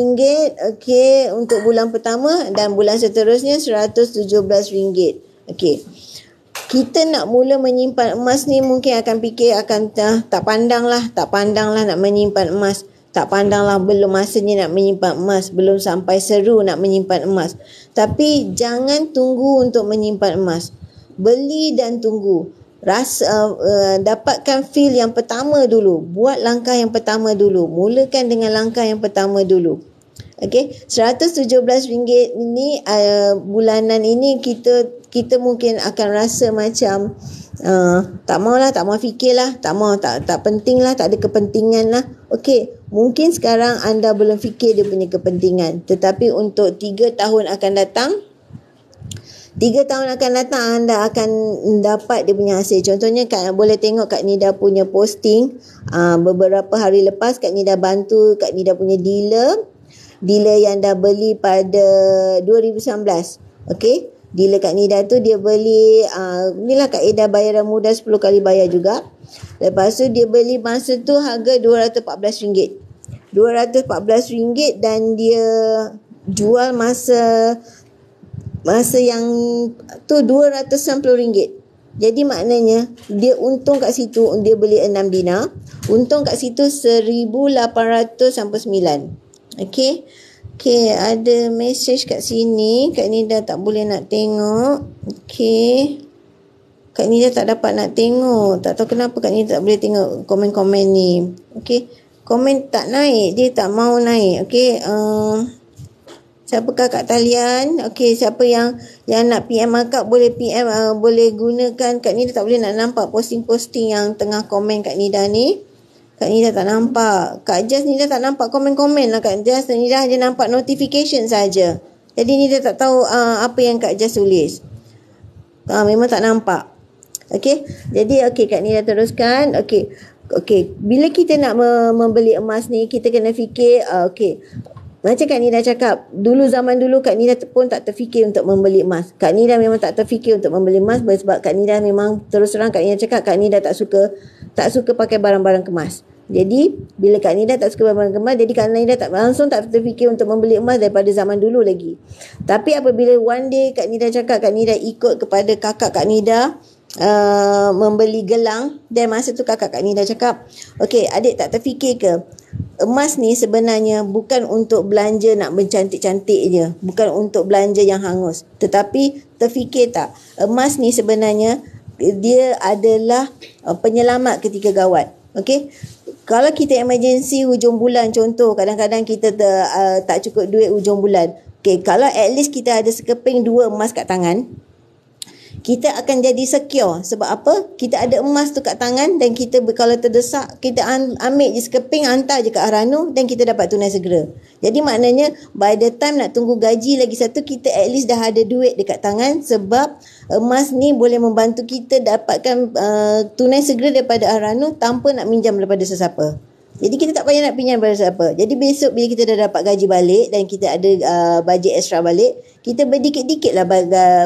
okey, untuk bulan pertama dan bulan seterusnya RM117. Okey. Kita nak mula menyimpan emas ni mungkin akan fikir tak pandang lah nak menyimpan emas. Tak pandang lah belum masanya nak menyimpan emas, belum sampai seru nak menyimpan emas. Tapi jangan tunggu untuk menyimpan emas. Beli dan tunggu. Dapatkan feel yang pertama dulu. Buat langkah yang pertama dulu. Mulakan dengan langkah yang pertama dulu. Okey, RM117 ini bulanan ini kita mungkin akan rasa macam tak mau fikirlah, tak penting lah, tak ada kepentingan lah. Okey, mungkin sekarang anda belum fikir dia punya kepentingan, tetapi untuk 3 tahun akan datang, 3 tahun akan datang anda akan dapat dia punya hasil. Contohnya boleh tengok Kak Nida punya posting beberapa hari lepas. Kak Nida bantu Kak Nida punya dealer yang dah beli pada 2019. Okey, dealer Kak Nida tu dia beli inilah kaedah bayaran mudah 10 kali bayar juga. Lepas tu dia beli masa tu harga RM214. RM214 dan dia jual masa yang tu RM290. Jadi maknanya dia untung kat situ, dia beli 6 dinar, untung kat situ 1,800 sampai 9. Okey. Okey, ada mesej kat sini. Kak Nida tak boleh nak tengok. Okey. Kak Nida tak dapat nak tengok. Tak tahu kenapa Kak Nida tak boleh tengok komen-komen ni. Okey. Komen tak naik, dia tak mau naik. Okey, siapakah kat talian? Okey, siapa yang nak PM akak boleh PM, boleh gunakan. Kak Nida tak boleh nak nampak posting-posting yang tengah komen Kak Nida ni. Kak Nida tak nampak. Kak Jas Nida tak nampak komen-komen lah Kak Jas. Nida hanya nampak notification saja. Jadi Nida tak tahu apa yang Kak Jas tulis. Memang tak nampak. Okey. Jadi okey, Kak Nida teruskan. Okey. Okey, bila kita nak membeli emas ni, kita kena fikir okey. Macam Kak Nida cakap, zaman dulu Kak Nida pun tak terfikir untuk membeli emas. Kak Nida memang tak terfikir untuk membeli emas sebab Kak Nida memang terus terang Kak Nida cakap Kak Nida tak suka pakai barang-barang kemas. Jadi bila Kak Nida tak suka barang kemas, jadi Kak Nida langsung tak terfikir untuk membeli emas daripada zaman dulu lagi. Tapi apabila one day Kak Nida cakap Kak Nida ikut kepada kakak Kak Nida membeli gelang, dan masa tu kakak Kak Nida cakap, okey, adik tak terfikir ke emas ni sebenarnya bukan untuk belanja nak bercantik-cantik je, bukan untuk belanja yang hangus, tetapi terfikir tak emas ni sebenarnya dia adalah penyelamat ketika gawat. Okey, kalau kita emergency hujung bulan, contoh kadang-kadang kita tak cukup duit hujung bulan, okey, kalau at least kita ada sekeping 2 emas kat tangan, kita akan jadi secure. Sebab apa? Kita ada emas tu kat tangan dan kita kalau terdesak, kita ambil je sekeping, hantar je kat Ahranu dan kita dapat tunai segera. Jadi maknanya by the time nak tunggu gaji lagi satu, kita at least dah ada duit dekat tangan, sebab emas ni boleh membantu kita dapatkan tunai segera daripada Ahranu tanpa nak minjam daripada sesiapa. Jadi kita tak payah nak pinjam daripada siapa. Jadi besok bila kita dah dapat gaji balik dan kita ada bajet extra balik, kita berdikit-dikit lah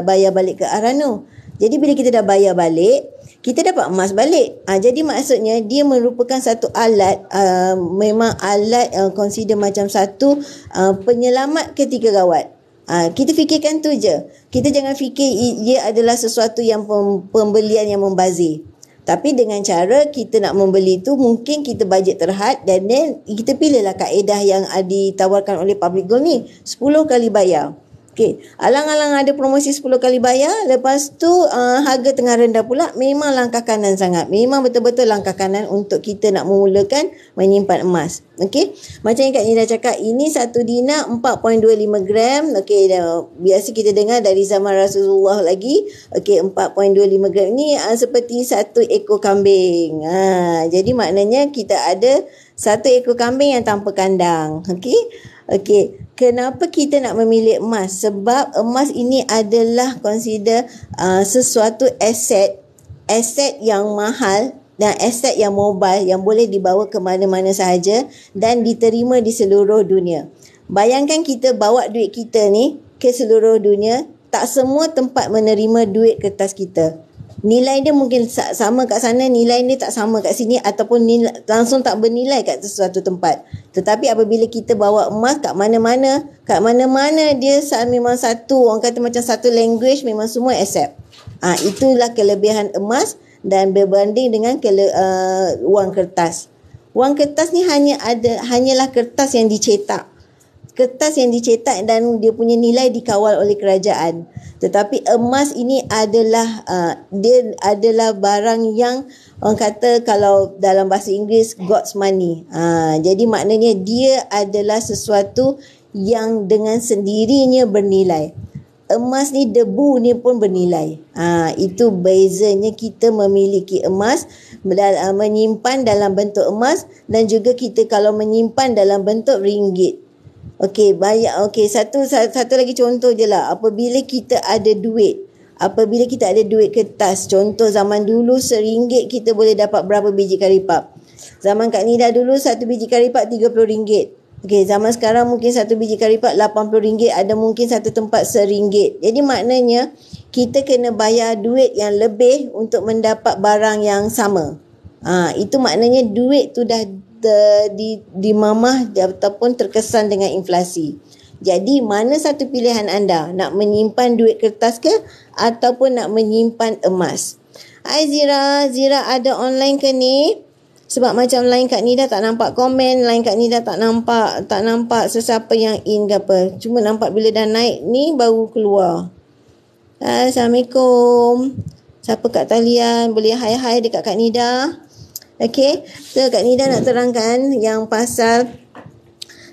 bayar balik ke Ahranu. Jadi bila kita dah bayar balik, kita dapat emas balik. Jadi maksudnya dia merupakan satu alat, memang alat consider macam satu penyelamat ketika gawat. Kita fikirkan tu je. Kita jangan fikir ia adalah sesuatu yang pembelian yang membazir. Tapi dengan cara kita nak membeli tu, mungkin kita bajet terhad dan then kita pilihlah kaedah yang ditawarkan oleh Public Gold ni, 10 kali bayar. Okey, alang-alang ada promosi 10 kali bayar, lepas tu harga tengah rendah pula, memang langkah kanan sangat. Memang betul-betul langkah kanan untuk kita nak memulakan menyimpan emas. Okey, macam yang Kak Nida cakap, ini satu dinar 4.25 gram. Okey, biasa kita dengar dari zaman Rasulullah lagi. Okey, 4.25 gram ni seperti satu ekor kambing. Jadi maknanya kita ada satu ekor kambing yang tanpa kandang. Okey. Okey, kenapa kita nak memilih emas? Sebab emas ini adalah consider sesuatu aset yang mahal dan aset yang mobile yang boleh dibawa ke mana-mana sahaja dan diterima di seluruh dunia. Bayangkan kita bawa duit kita ni ke seluruh dunia, tak semua tempat menerima duit kertas kita. Nilai dia mungkin sama kat sana, nilai dia tak sama kat sini, ataupun langsung tak bernilai kat sesuatu tempat. Tetapi apabila kita bawa emas kat mana-mana dia memang satu, orang kata macam satu language, memang semua accept. Itulah kelebihan emas dan berbanding dengan wang kertas. Wang kertas ni hanyalah kertas yang dicetak. Kertas yang dicetak dan dia punya nilai dikawal oleh kerajaan. Tetapi emas ini adalah dia adalah barang yang orang kata kalau dalam bahasa Inggeris God's money. Jadi maknanya dia adalah sesuatu yang dengan sendirinya bernilai. Emas ni, debu ni pun bernilai. Itu bezanya kita memiliki emas, menyimpan dalam bentuk emas, dan juga kita kalau menyimpan dalam bentuk ringgit. Okey, satu lagi contoh je lah. Apabila kita ada duit kertas, contoh zaman dulu RM1 kita boleh dapat berapa biji karipap? Zaman Kak Nida dulu satu biji karipap RM30. Okey, zaman sekarang mungkin satu biji karipap RM80, ada mungkin satu tempat RM1. Jadi maknanya kita kena bayar duit yang lebih untuk mendapat barang yang sama. Itu maknanya duit tu dah dimamah ataupun terkesan dengan inflasi. Jadi mana satu pilihan anda? Nak menyimpan duit kertas ke ataupun nak menyimpan emas? Hai Zira ada online ke ni? Sebab macam line Kak Nida tak nampak komen, line Kak Nida tak nampak sesiapa yang in ke apa. Cuma nampak bila dah naik ni baru keluar. Assalamualaikum. Siapa kat talian? Boleh hai dekat Kak Nida? Okey, so Kak Nida nak terangkan yang pasal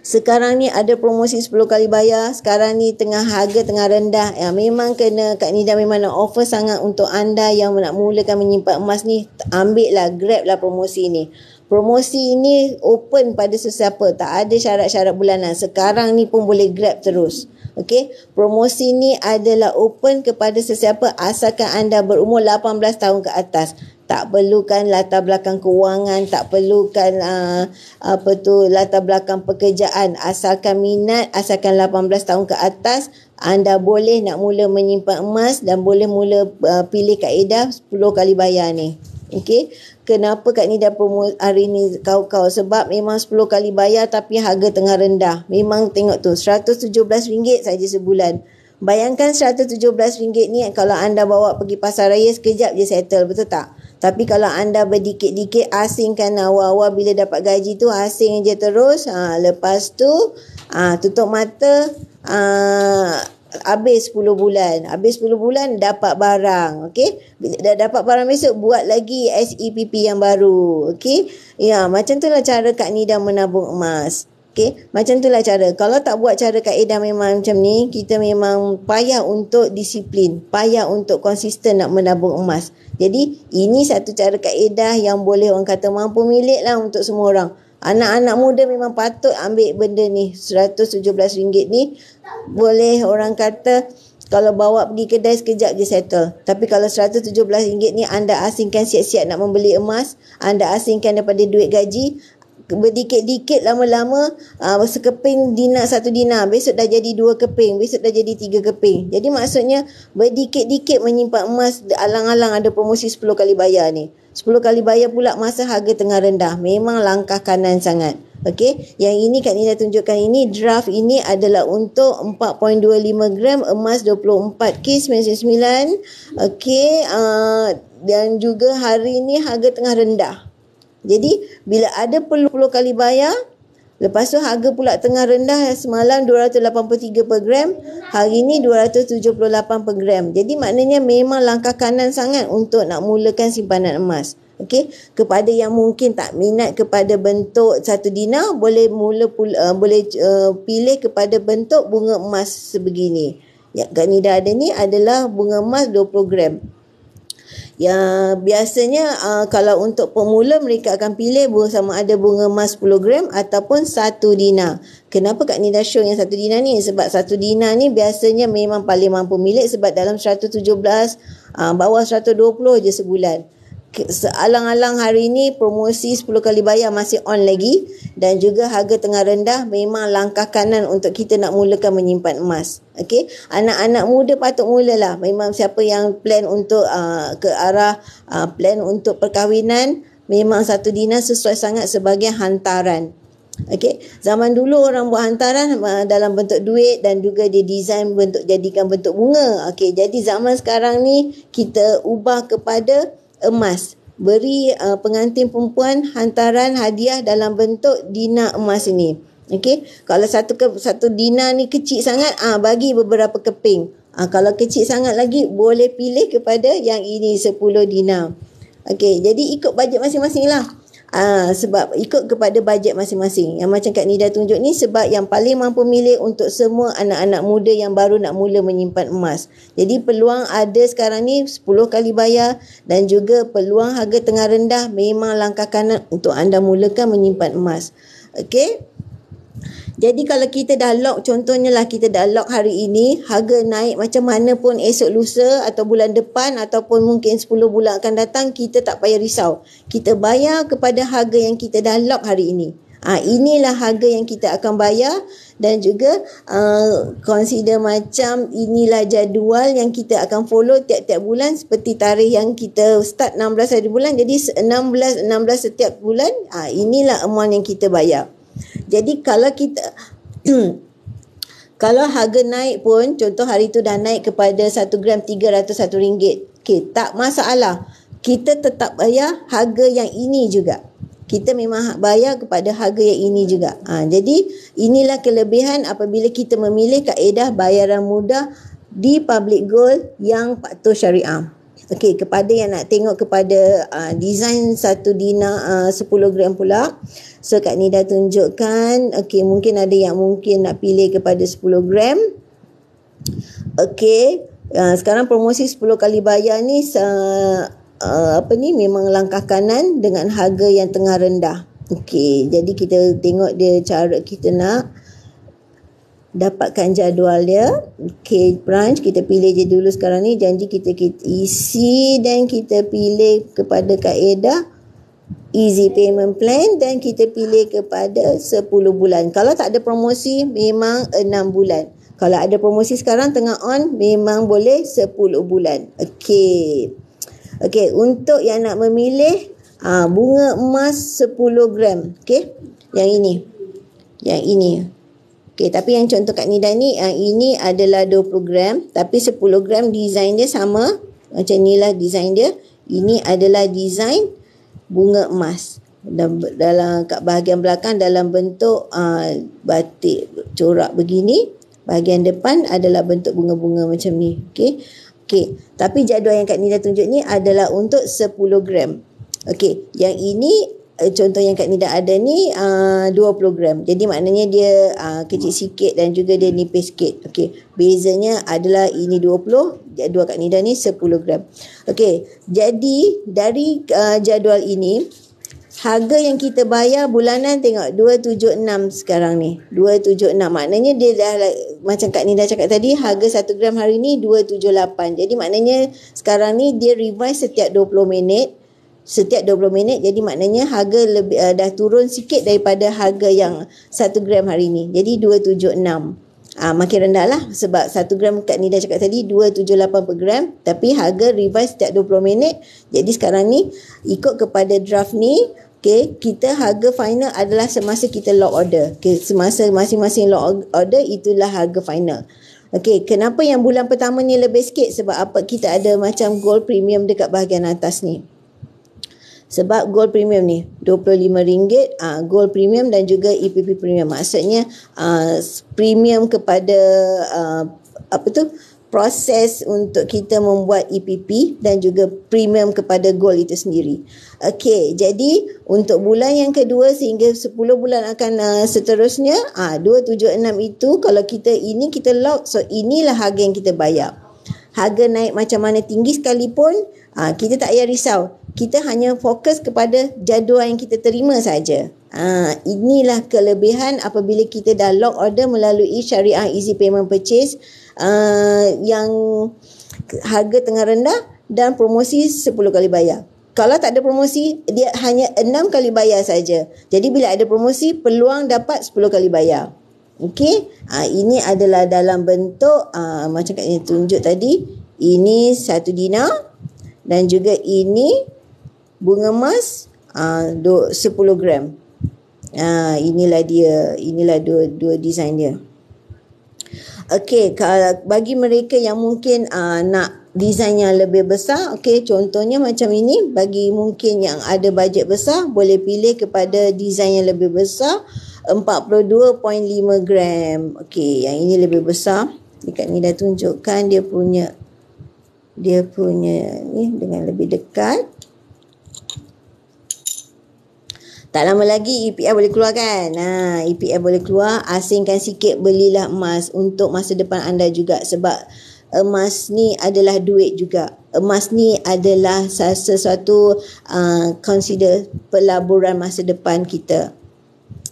sekarang ni ada promosi 10 kali bayar. Sekarang ni harga tengah rendah. Memang Kak Nida memang nak offer sangat untuk anda yang nak mulakan menyimpan emas ni. Ambil lah, grab lah promosi ni. Promosi ini open pada sesiapa, tak ada syarat-syarat bulanan. Sekarang ni pun boleh grab terus. Okey, promosi ni adalah open kepada sesiapa asalkan anda berumur 18 tahun ke atas. Tak perlukan latar belakang kewangan, tak perlukan latar belakang pekerjaan. Asalkan minat, asalkan 18 tahun ke atas, anda boleh nak mula menyimpan emas dan boleh mula pilih kaedah 10 kali bayar ni. Okey, kenapa Kak Nida promo hari ni kau? Sebab memang 10 kali bayar tapi harga tengah rendah. Memang tengok tu, RM117 saja sebulan. Bayangkan RM117 ni kalau anda bawa pergi pasar raya sekejap je settle, betul tak? Tapi kalau anda berdikit-dikit asingkan awal-awal bila dapat gaji tu, asing je terus. Lepas tu tutup mata, habis 10 bulan. Habis 10 bulan dapat barang. Okey, bila dah dapat barang besok buat lagi SEPP yang baru. Okey, ya, macam tu lah cara Kak Nida menabung emas. Okey, macam itulah cara. Kalau tak buat cara kaedah memang macam ni, kita memang payah untuk disiplin, payah untuk konsisten nak menabung emas. Jadi, ini satu cara kaedah yang boleh orang kata mampu milik lah untuk semua orang. Anak-anak muda memang patut ambil benda ni, RM117 ni. Boleh orang kata, kalau bawa pergi kedai sekejap je settle. Tapi kalau RM117 ni anda asingkan siap-siap nak membeli emas, anda asingkan daripada duit gaji, berdikit-dikit lama-lama sekeping dinar, 1 dinar, besok dah jadi 2 keping, besok dah jadi 3 keping. Jadi maksudnya berdikit-dikit menyimpan emas, alang-alang ada promosi 10 kali bayar ni. 10 kali bayar pula masa harga tengah rendah. Memang langkah kanan sangat. Okey, yang ini Kak Nida tunjukkan ini draft ini adalah untuk 4.25 gram emas 24K99. Okey, dan juga hari ini harga tengah rendah. Jadi bila ada 10 kali bayar, lepas tu harga pula tengah rendah, semalam 283 per gram, hari ni 278 per gram. Jadi maknanya memang langkah kanan sangat untuk nak mulakan simpanan emas. Okey, kepada yang mungkin tak minat kepada bentuk 1 dinar, boleh pilih kepada bentuk bunga emas sebegini. Yang Kak Nida ada ni adalah bunga emas 20 gram. Yang biasanya kalau untuk pemula mereka akan pilih sama ada bunga emas 10 gram ataupun 1 dinar. Kenapa Kak Nida show yang 1 dinar ni? Sebab 1 dinar ni biasanya memang paling mampu milik, sebab dalam 117 bawah 120 je sebulan. Sealang-alang hari ini promosi 10 kali bayar masih on lagi, dan juga harga tengah rendah. Memang langkah kanan untuk kita nak mulakan menyimpan emas. Okey, anak-anak muda patut mulalah. Memang siapa yang plan untuk ke arah plan untuk perkahwinan, memang 1 dinar sesuai sangat sebagai hantaran. Okey, zaman dulu orang buat hantaran dalam bentuk duit dan juga dia design jadikan bentuk bunga. Okey, jadi zaman sekarang ni kita ubah kepada emas. Beri pengantin perempuan hantaran hadiah dalam bentuk dinar emas ini. Okey, kalau satu dinar ni kecil sangat, bagi beberapa keping. Kalau kecil sangat lagi, boleh pilih kepada yang ini 10 dinar. Okey, jadi ikut bajet masing-masing lah. Sebab ikut kepada bajet masing-masing. Yang macam Kak Nida tunjuk ni, sebab yang paling mampu milik untuk semua anak-anak muda yang baru nak mula menyimpan emas. Jadi peluang ada sekarang ni 10 kali bayar, dan juga peluang harga tengah rendah. Memang langkah kanan untuk anda mulakan menyimpan emas. Okey, jadi kalau kita dah lock, contohnya lah kita dah lock hari ini, harga naik macam mana pun esok lusa atau bulan depan ataupun mungkin 10 bulan akan datang, kita tak payah risau. Kita bayar kepada harga yang kita dah lock hari ini. Inilah harga yang kita akan bayar, dan juga consider macam inilah jadual yang kita akan follow tiap-tiap bulan, seperti tarikh yang kita start 16 hari bulan, jadi 16 setiap bulan. Inilah amount yang kita bayar. Jadi kalau kita kalau harga naik pun, contoh hari tu dah naik kepada 1 gram RM301, okey, tak masalah. Kita tetap bayar harga yang ini juga. Kita memang bayar kepada harga yang ini juga. Jadi inilah kelebihan apabila kita memilih kaedah bayaran mudah di Public Gold yang patuh syariah. Okey, kepada yang nak tengok kepada design 1 dinar 10 gram pula. So Kak Nida tunjukkan. Okey, mungkin ada yang mungkin nak pilih kepada 10 gram. Okey, sekarang promosi 10 kali bayar ni memang langkah kanan dengan harga yang tengah rendah. Okey, jadi kita tengok dia cara kita nak dapatkan jadual dia. Okey, branch kita pilih je dulu sekarang ni. Janji kita isi dan kita pilih kepada kaedah easy payment plan, dan kita pilih kepada 10 bulan. Kalau tak ada promosi memang 6 bulan. Kalau ada promosi sekarang tengah on, memang boleh 10 bulan. Okey. Okey, untuk yang nak memilih bunga emas 10 gram. Okey, yang ini. Yang ini. Okey, tapi yang contoh Kak Nida ni, yang ini adalah 20 gram. Tapi 10 gram design dia sama. Macam inilah design dia. Ini adalah design bunga emas. Dalam kat bahagian belakang dalam bentuk batik corak begini. Bahagian depan adalah bentuk bunga-bunga macam ni. Okey. Okey, tapi jadual yang Kak Nida tunjuk ni adalah untuk 10 gram. Okey, yang ini contoh yang Kak Nida ada ni 20 gram. Jadi maknanya dia kecil sikit dan juga dia nipis sikit. Okey, bezanya adalah ini 20, jadual Kak Nida ni 10 gram. Okey, jadi dari jadual ini harga yang kita bayar bulanan tengok 276 sekarang ni. 276 maknanya dia dah macam Kak Nida cakap tadi, harga 1 gram hari ni 278. Jadi maknanya sekarang ni dia revise setiap 20 minit. Setiap 20 minit, jadi maknanya harga lebih dah turun sikit daripada harga yang 1 gram hari ni. Jadi 276. Makin rendah lah sebab 1 gram Kak Nida cakap tadi 278 per gram, tapi harga revise setiap 20 minit. Jadi sekarang ni ikut kepada draft ni, okay, kita harga final adalah semasa kita lock order. Okay, semasa masing-masing lock order itulah harga final. Okey, kenapa yang bulan pertama ni lebih sikit? Sebab apa? Kita ada macam gold premium dekat bahagian atas ni. Sebab gold premium ni RM25, gold premium dan juga EPP premium. Maksudnya premium kepada proses untuk kita membuat EPP dan juga premium kepada gold itu sendiri. Okey, jadi untuk bulan yang kedua sehingga 10 bulan akan seterusnya 276 itu kalau kita lock, so inilah harga yang kita bayar. Harga naik macam mana tinggi sekalipun, kita tak payah risau. Kita hanya fokus kepada jadual yang kita terima saja. Inilah kelebihan apabila kita dah lock order melalui Syariah Easy Payment Purchase yang harga tengah rendah dan promosi 10 kali bayar. Kalau tak ada promosi, dia hanya 6 kali bayar saja. Jadi bila ada promosi, peluang dapat 10 kali bayar. Okey, ini adalah dalam bentuk macam Kak Nida tunjuk tadi. Ini 1 dinar dan juga ini bunga emas 10 gram. Inilah dia, inilah dua design dia. Okey, bagi mereka yang mungkin nak design yang lebih besar, okey, contohnya macam ini, bagi mungkin yang ada bajet besar boleh pilih kepada design yang lebih besar 42.5 gram. Okey, yang ini lebih besar. Dekat ni dah tunjukkan dia punya ni dengan lebih dekat. Tak lama lagi EPF boleh keluar kan? EPF boleh keluar. Asingkan sikit, belilah emas untuk masa depan anda juga. Sebab emas ni adalah duit juga. Emas ni adalah sesuatu consider pelaburan masa depan kita.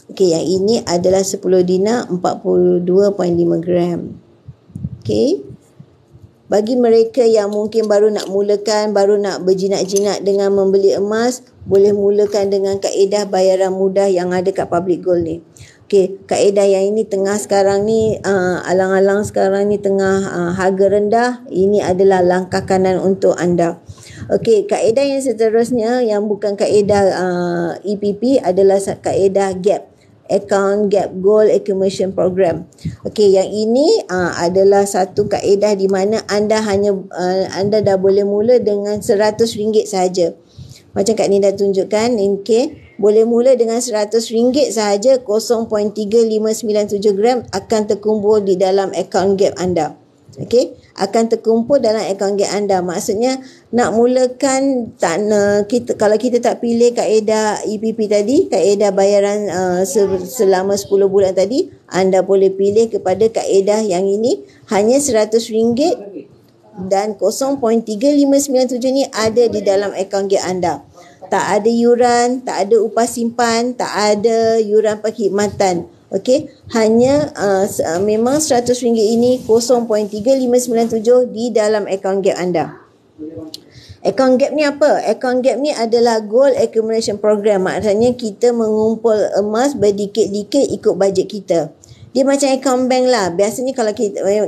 Okey, yang ini adalah 10 dinar 42.5 gram. Okey. Bagi mereka yang mungkin baru nak mulakan, baru nak berjinak-jinak dengan membeli emas, boleh mulakan dengan kaedah bayaran mudah yang ada kat Public Gold ni. Okey, kaedah yang ini tengah sekarang ni, alang-alang sekarang ni tengah harga rendah, ini adalah langkah kanan untuk anda. Okey, kaedah yang seterusnya yang bukan kaedah EPP adalah kaedah GAP. Account Gap Gold Accumulation Program. Okey, yang ini adalah satu kaedah di mana anda dah boleh mula dengan RM100 sahaja. Macam Kak Nida tunjukkan, okey, boleh mula dengan RM100 sahaja, 0.3597 gram akan terkumpul di dalam account Gap anda. Okey, akan terkumpul dalam akaun gap anda. Maksudnya nak mulakan kalau kita tak pilih kaedah EPP tadi, kaedah bayaran selama 10 bulan tadi, anda boleh pilih kepada kaedah yang ini, hanya RM100 dan 0.3597 ni ada di dalam akaun gap anda. Tak ada yuran, tak ada upah simpan, tak ada yuran perkhidmatan. Okey, hanya memang RM100 ini 0.3597 di dalam akaun gap anda. Akaun gap ni apa? Akaun gap ni adalah Gold Accumulation Program. Maksudnya kita mengumpul emas berdikit-dikit ikut bajet kita. Dia macam akaun bank lah. Biasanya kalau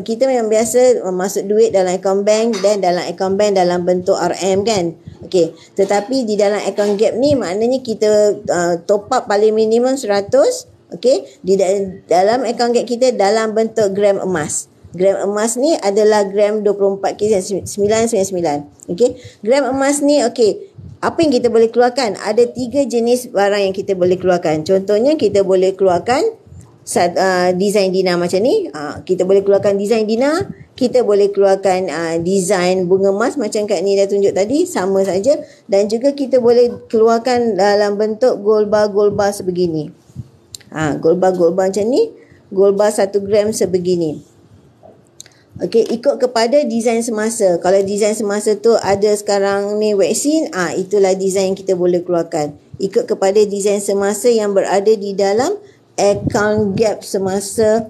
kita memang biasa masuk duit dalam akaun bank dan dalam akaun bank dalam bentuk RM kan. Okey, tetapi di dalam akaun gap ni maknanya kita top up paling minimum 100. Okey, di dalam akaun gap kita dalam bentuk gram emas. Gram emas ni adalah gram 24 999. Okey, gram emas ni okey, apa yang kita boleh keluarkan? Ada 3 jenis barang yang kita boleh keluarkan. Contohnya kita boleh keluarkan design dinar macam ni. Kita boleh keluarkan design dinar. kita boleh keluarkan design bunga emas macam Kak Ni dah tunjuk tadi, sama saja. Dan juga kita boleh keluarkan dalam bentuk gold bar sebegini. Gold bar macam ni, gold bar 1 gram sebegini. Okey, ikut kepada design semasa. Kalau design semasa tu ada sekarang ni vaksin, itulah design yang kita boleh keluarkan. Ikut kepada design semasa yang berada di dalam account gap semasa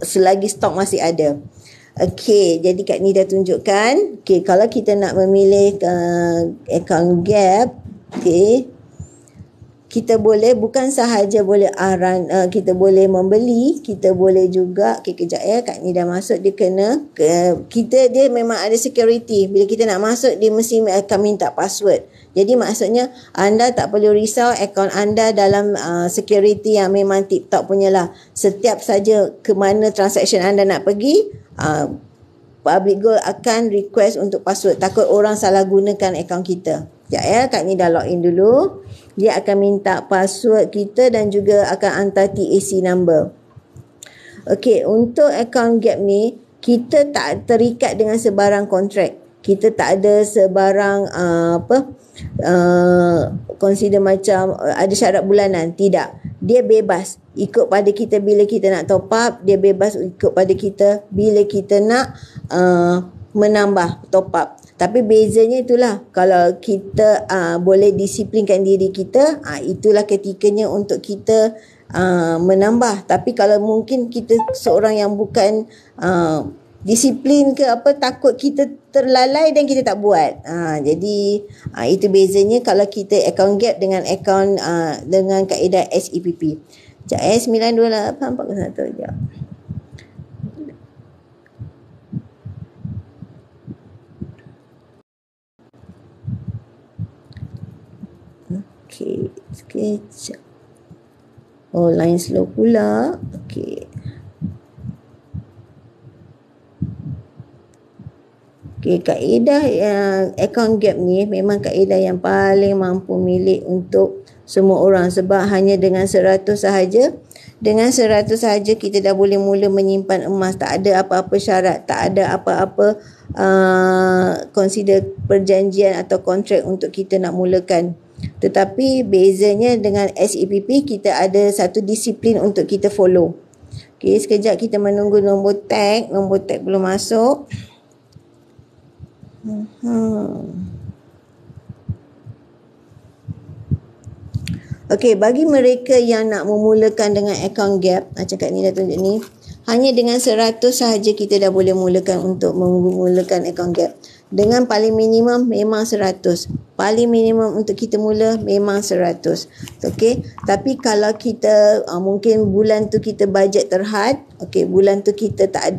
selagi stok masih ada. Okey, jadi Kak Ni dah tunjukkan. Okey, kalau kita nak memilih account gap, okey, kita boleh bukan sahaja boleh kita boleh membeli, kita boleh juga, kejap ya, Kak Ni dah masuk, dia kena dia memang ada security. Bila kita nak masuk, dia mesti akan minta password. Jadi maksudnya anda tak perlu risau, akaun anda dalam security yang memang tip-top punya lah. Setiap saja ke mana transaction anda nak pergi, Public Gold akan request untuk password. Takut orang salah gunakan akaun kita. Sekejap ya, Kak Ni dah login dulu. Dia akan minta password kita dan juga akan hantar TAC number. Okey, untuk account gap ni, kita tak terikat dengan sebarang kontrak. Kita tak ada sebarang consider macam ada syarat bulanan. Tidak. Dia bebas. Ikut pada kita bila kita nak top up. Dia bebas ikut pada kita bila kita nak menambah top up. Tapi bezanya itulah, kalau kita boleh disiplinkan diri kita, itulah ketikanya untuk kita menambah. Tapi kalau mungkin kita seorang yang bukan disiplin ke apa, takut kita terlalai dan kita tak buat. Jadi itu bezanya kalau kita account gap dengan account dengan kaedah SEPP. Sekejap 928 41 sekejap. Okey, sekejap. Oh, line slow pula. Okey. Okey, kaedah account gap ni memang kaedah yang paling mampu milik untuk semua orang, sebab hanya dengan 100 sahaja. Dengan 100 sahaja kita dah boleh mula menyimpan emas. Tak ada apa-apa syarat, tak ada apa-apa consider perjanjian atau kontrak untuk kita nak mulakan. Tetapi bezanya dengan SEPP, kita ada satu disiplin untuk kita follow. Okey, sekejap kita menunggu nombor tag. Nombor tag belum masuk. Okey, bagi mereka yang nak memulakan dengan account gap, macam Kak Ni dah tunjuk ni, hanya dengan 100 sahaja kita dah boleh mulakan untuk memulakan account gap. Dengan paling minimum memang 100. Paling minimum untuk kita mula memang 100. Okey, tapi kalau kita mungkin bulan tu kita bajet terhad, okey, bulan tu kita tak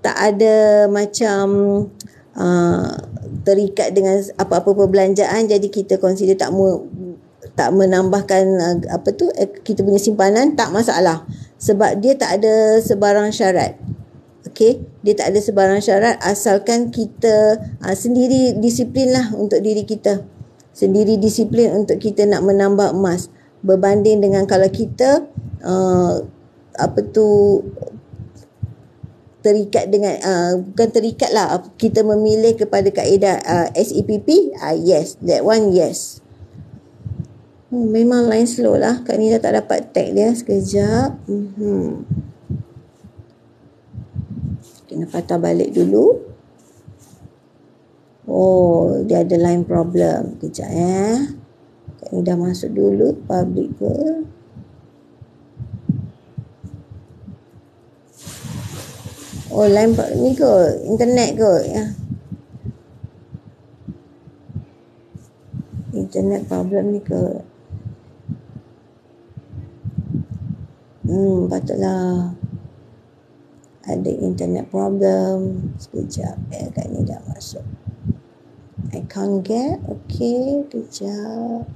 ada macam terikat dengan apa-apa perbelanjaan, jadi kita consider tak menambahkan kita punya simpanan, tak masalah, sebab dia tak ada sebarang syarat. Okey, dia tak ada sebarang syarat, asalkan kita sendiri disiplin lah untuk diri kita. Sendiri disiplin untuk kita nak menambah emas. Berbanding dengan kalau kita terikat dengan bukan terikat lah, kita memilih kepada kaedah SEPP, yes, that one yes. Memang line slow lah. Kak Ni dah tak dapat tag dia. Sekejap. Kena patah balik dulu. Oh, dia ada line problem. Kejap ya. Kak Ni dah masuk dulu. Public ke? Oh, line ni ke? Internet ke? Ya. Internet problem ni ke? Patutlah ada internet problem. Sekejap ya, Kak Ni dah masuk. I can't get. Okay, kejap.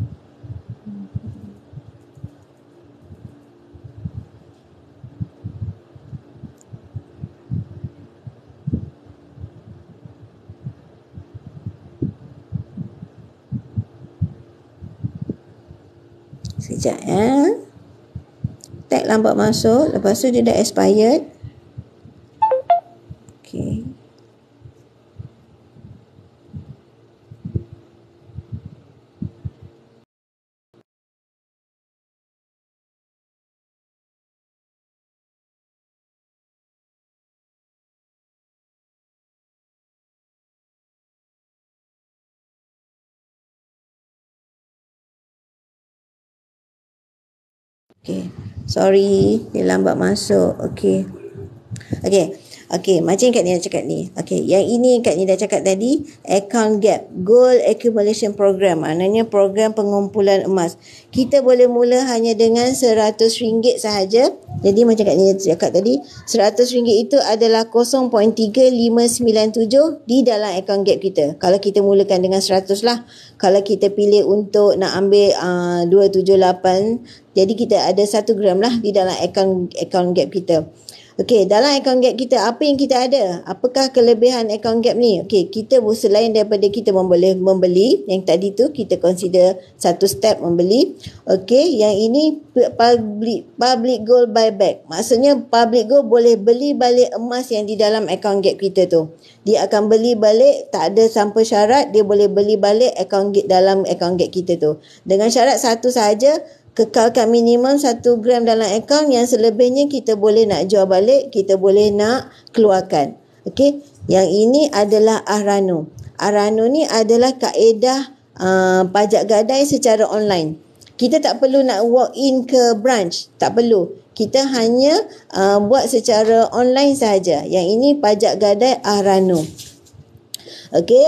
Sekejap ya. Tag lambat masuk. Lepas tu dia dah expired. Okay. Sorry, dia lambat masuk. Okay. Okay, macam Kak Nida cakap ni. Okay, yang ini Kak Nida cakap tadi, account gap, gold accumulation program. Maknanya program pengumpulan emas. Kita boleh mula hanya dengan RM100 sahaja. Jadi macam Kak Nida cakap tadi, RM100 itu adalah 0.3597 di dalam account gap kita. Kalau kita mulakan dengan 100 lah. Kalau kita pilih untuk nak ambil 278, jadi kita ada 1 gram lah di dalam account gap kita. Okey, dalam account gap kita, apa yang kita ada? Apakah kelebihan account gap ni? Okey, kita selain daripada kita membeli, yang tadi tu kita consider satu step membeli. Okey, yang ini public gold buyback. Maksudnya public gold boleh beli balik emas yang di dalam account gap kita tu. Dia akan beli balik, tak ada tanpa syarat, dia boleh beli balik dalam account gap kita tu. Dengan syarat satu sahaja, kekalkan minimum 1 gram dalam akaun, yang selebihnya kita boleh nak jual balik, kita boleh nak keluarkan. Okey, yang ini adalah Ahrano. Ahrano ni adalah kaedah pajak gadai secara online. Kita tak perlu nak walk in ke branch, tak perlu. Kita hanya buat secara online sahaja. Yang ini pajak gadai Ahrano. Okey,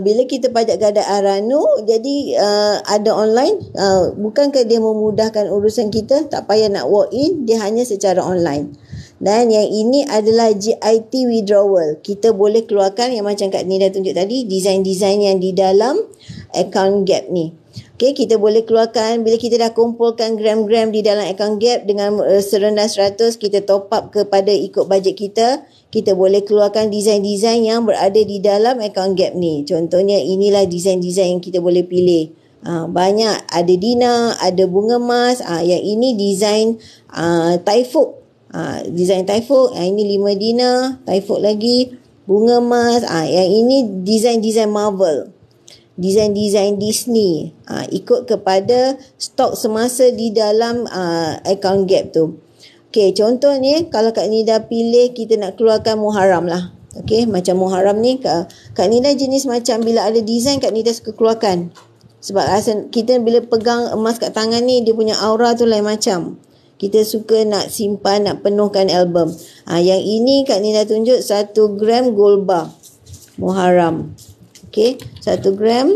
bila kita pajak gadai Ahrano, jadi ada online, bukankah dia memudahkan urusan kita, tak payah nak walk in, dia hanya secara online. Dan yang ini adalah GIT withdrawal. Kita boleh keluarkan yang macam Kak Nida tunjuk tadi, design-design yang di dalam account gap ni. Okey, kita boleh keluarkan bila kita dah kumpulkan gram-gram di dalam account gap dengan serendah 100, kita top up kepada ikut bajet kita. Kita boleh keluarkan design-design yang berada di dalam account gap ni. Contohnya inilah design-design yang kita boleh pilih. Banyak, ada Dina, ada bunga emas. Yang ini design Taifuk. Design Taifuk. Yang ini 5 Dina, Taifuk lagi, bunga emas. Yang ini design-design Marvel. Design-design Disney. Ikut kepada stok semasa di dalam account gap tu. Okey, contohnya kalau Kak Nida pilih kita nak keluarkan Muharram lah. Okey, macam Muharram ni Kak Nida jenis macam bila ada design Kak Nida suka keluarkan. Sebab kita bila pegang emas kat tangan ni, dia punya aura tu lain macam. Kita suka nak simpan, nak penuhkan album. Yang ini Kak Nida tunjuk 1 gram gold bar Muharram. Okey, 1 gram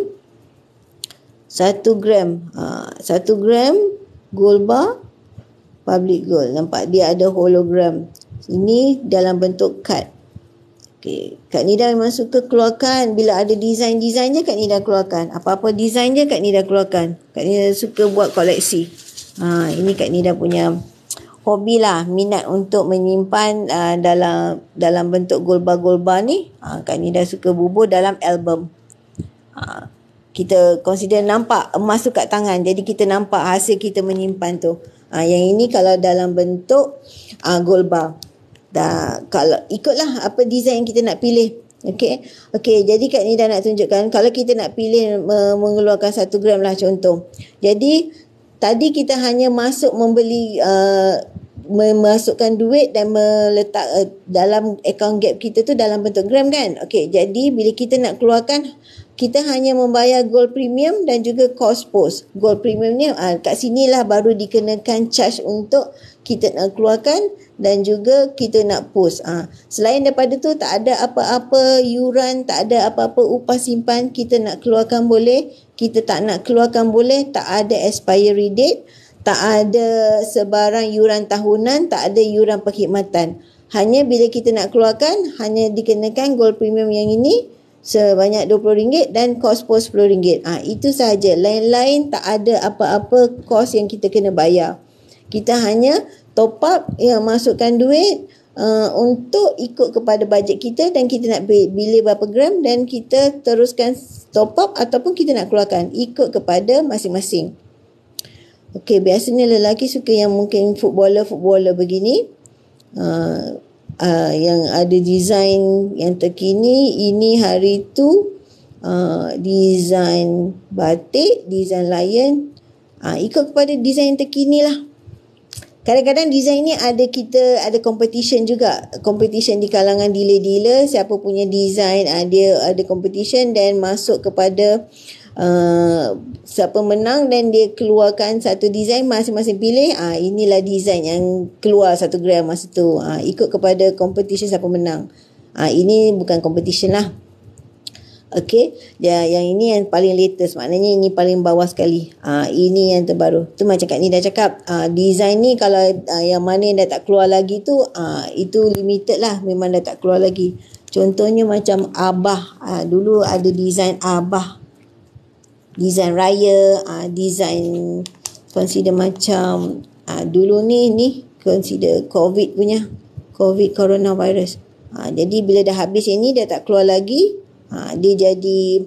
1 gram gold bar public gold. Nampak dia ada hologram. Ini dalam bentuk kad. Okey, Kak Nida memang suka keluarkan bila ada design-design je Kak Nida keluarkan. Apa-apa design je Kak Nida keluarkan. Kak Nida suka buat koleksi. Ini Kak Nida punya hobi lah, minat untuk menyimpan dalam bentuk gold bar ni. Kak Nida suka bubur dalam album. Kita consider nampak emas tu kat tangan, jadi kita nampak hasil kita menyimpan tu. Yang ini kalau dalam bentuk gold bar. Kalau ikutlah apa design yang kita nak pilih. Okey, jadi Kak Nida nak tunjukkan kalau kita nak pilih mengeluarkan 1 gram lah contoh. Jadi tadi kita hanya masuk membeli memasukkan duit dan meletak dalam account gap kita tu dalam bentuk gram kan. Okey, jadi bila kita nak keluarkan, kita hanya membayar gold premium dan juga cost post. Gold premium ni kat sinilah baru dikenakan charge untuk kita nak keluarkan dan juga kita nak post. Selain daripada tu tak ada apa-apa yuran, tak ada apa-apa upah simpan. Kita nak keluarkan boleh, kita tak nak keluarkan boleh. Tak ada expiry date, tak ada sebarang yuran tahunan, tak ada yuran perkhidmatan. Hanya bila kita nak keluarkan, hanya dikenakan gold premium yang ini sebanyak RM20 dan kos post RM10. Itu sahaja. Lain-lain tak ada apa-apa kos yang kita kena bayar. Kita hanya top up, masukkan duit untuk ikut kepada bajet kita dan kita nak beli berapa gram dan kita teruskan top up ataupun kita nak keluarkan ikut kepada masing-masing. Okey, biasanya lelaki suka yang mungkin footballer begini. Yang ada design yang terkini. Ini hari tu design batik, design lion. Ikut kepada design terkini lah. Kadang-kadang design ni kita ada competition juga. Competition di kalangan dealer-dealer. Siapa punya design, dia ada competition dan masuk kepada siapa menang dan dia keluarkan satu design, masing-masing pilih inilah design yang keluar 1 gram masa tu, ikut kepada competition siapa menang. Ini bukan competition lah. Okey, yang ini yang paling latest, maknanya ini paling bawah sekali. Ini yang terbaru. Tu macam Kak Nida cakap, design ni kalau yang mana yang dah tak keluar lagi tu, itu limited lah, memang dah tak keluar lagi. Contohnya macam Abah, dulu ada design Abah, design raya, design consider macam dulu ni consider COVID punya, COVID coronavirus. Jadi bila dah habis ini dah tak keluar lagi, dia jadi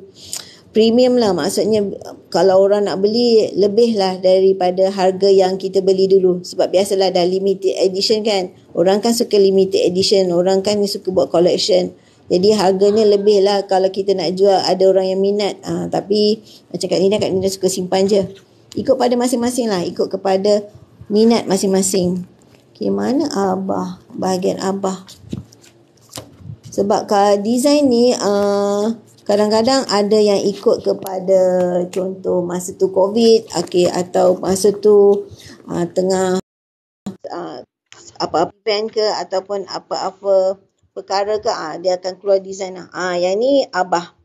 premium lah, maksudnya kalau orang nak beli lebih lah daripada harga yang kita beli dulu, sebab biasalah dah limited edition kan, orang kan suka limited edition, orang kan suka buat collection, jadi harganya lebih lah kalau kita nak jual, ada orang yang minat. Tapi macam Kak Nida suka simpan je, ikut pada masing-masing lah, ikut kepada minat masing-masing. Okay, mana Abah, bahagian Abah. Sebab design ni kadang-kadang ada yang ikut kepada contoh masa tu COVID, atau masa tu tengah apa-apa event ke ataupun apa-apa perkara ke, dia akan keluar design lah. Yang ni Abah.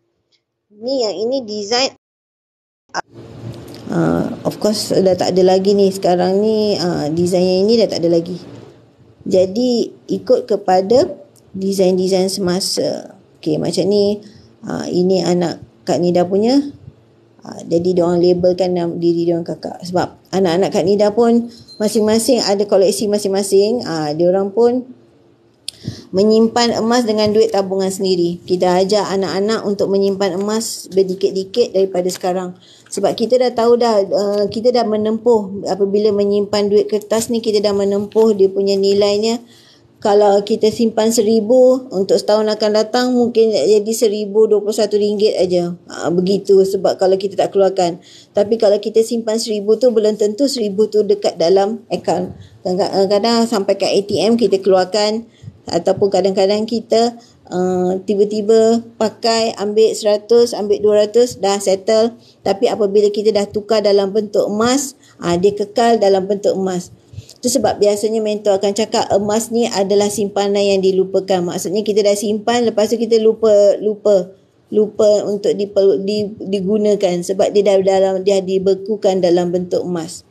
Yang ini design of course dah tak ada lagi ni sekarang ni, design yang ini dah tak ada lagi. Jadi ikut kepada design-design semasa. Okay, macam ni, ini anak Kak Nida punya. Jadi diorang labelkan diri diorang kakak. Sebab anak-anak Kak Nida pun masing-masing ada koleksi masing-masing. Diorang pun menyimpan emas dengan duit tabungan sendiri. Kita ajar anak-anak untuk menyimpan emas berdikit-dikit daripada sekarang. Sebab kita dah tahu dah, kita dah menempuh, apabila menyimpan duit kertas ni, kita dah menempuh dia punya nilainya. Kalau kita simpan 1,000 untuk setahun akan datang, mungkin jadi 1,021 ringgit aja. Begitu, sebab kalau kita tak keluarkan. Tapi kalau kita simpan 1,000 tu, belum tentu 1,000 tu dekat dalam akaun. Kadang-kadang sampai ke ATM kita keluarkan, ataupun kadang-kadang kita tiba-tiba pakai, ambil 100, ambil 200, dah settle. Tapi apabila kita dah tukar dalam bentuk emas, dia kekal dalam bentuk emas. Itu sebab biasanya mentor akan cakap emas ni adalah simpanan yang dilupakan. Maksudnya kita dah simpan, lepas tu kita lupa untuk digunakan, sebab dia dah dibekukan dalam bentuk emas.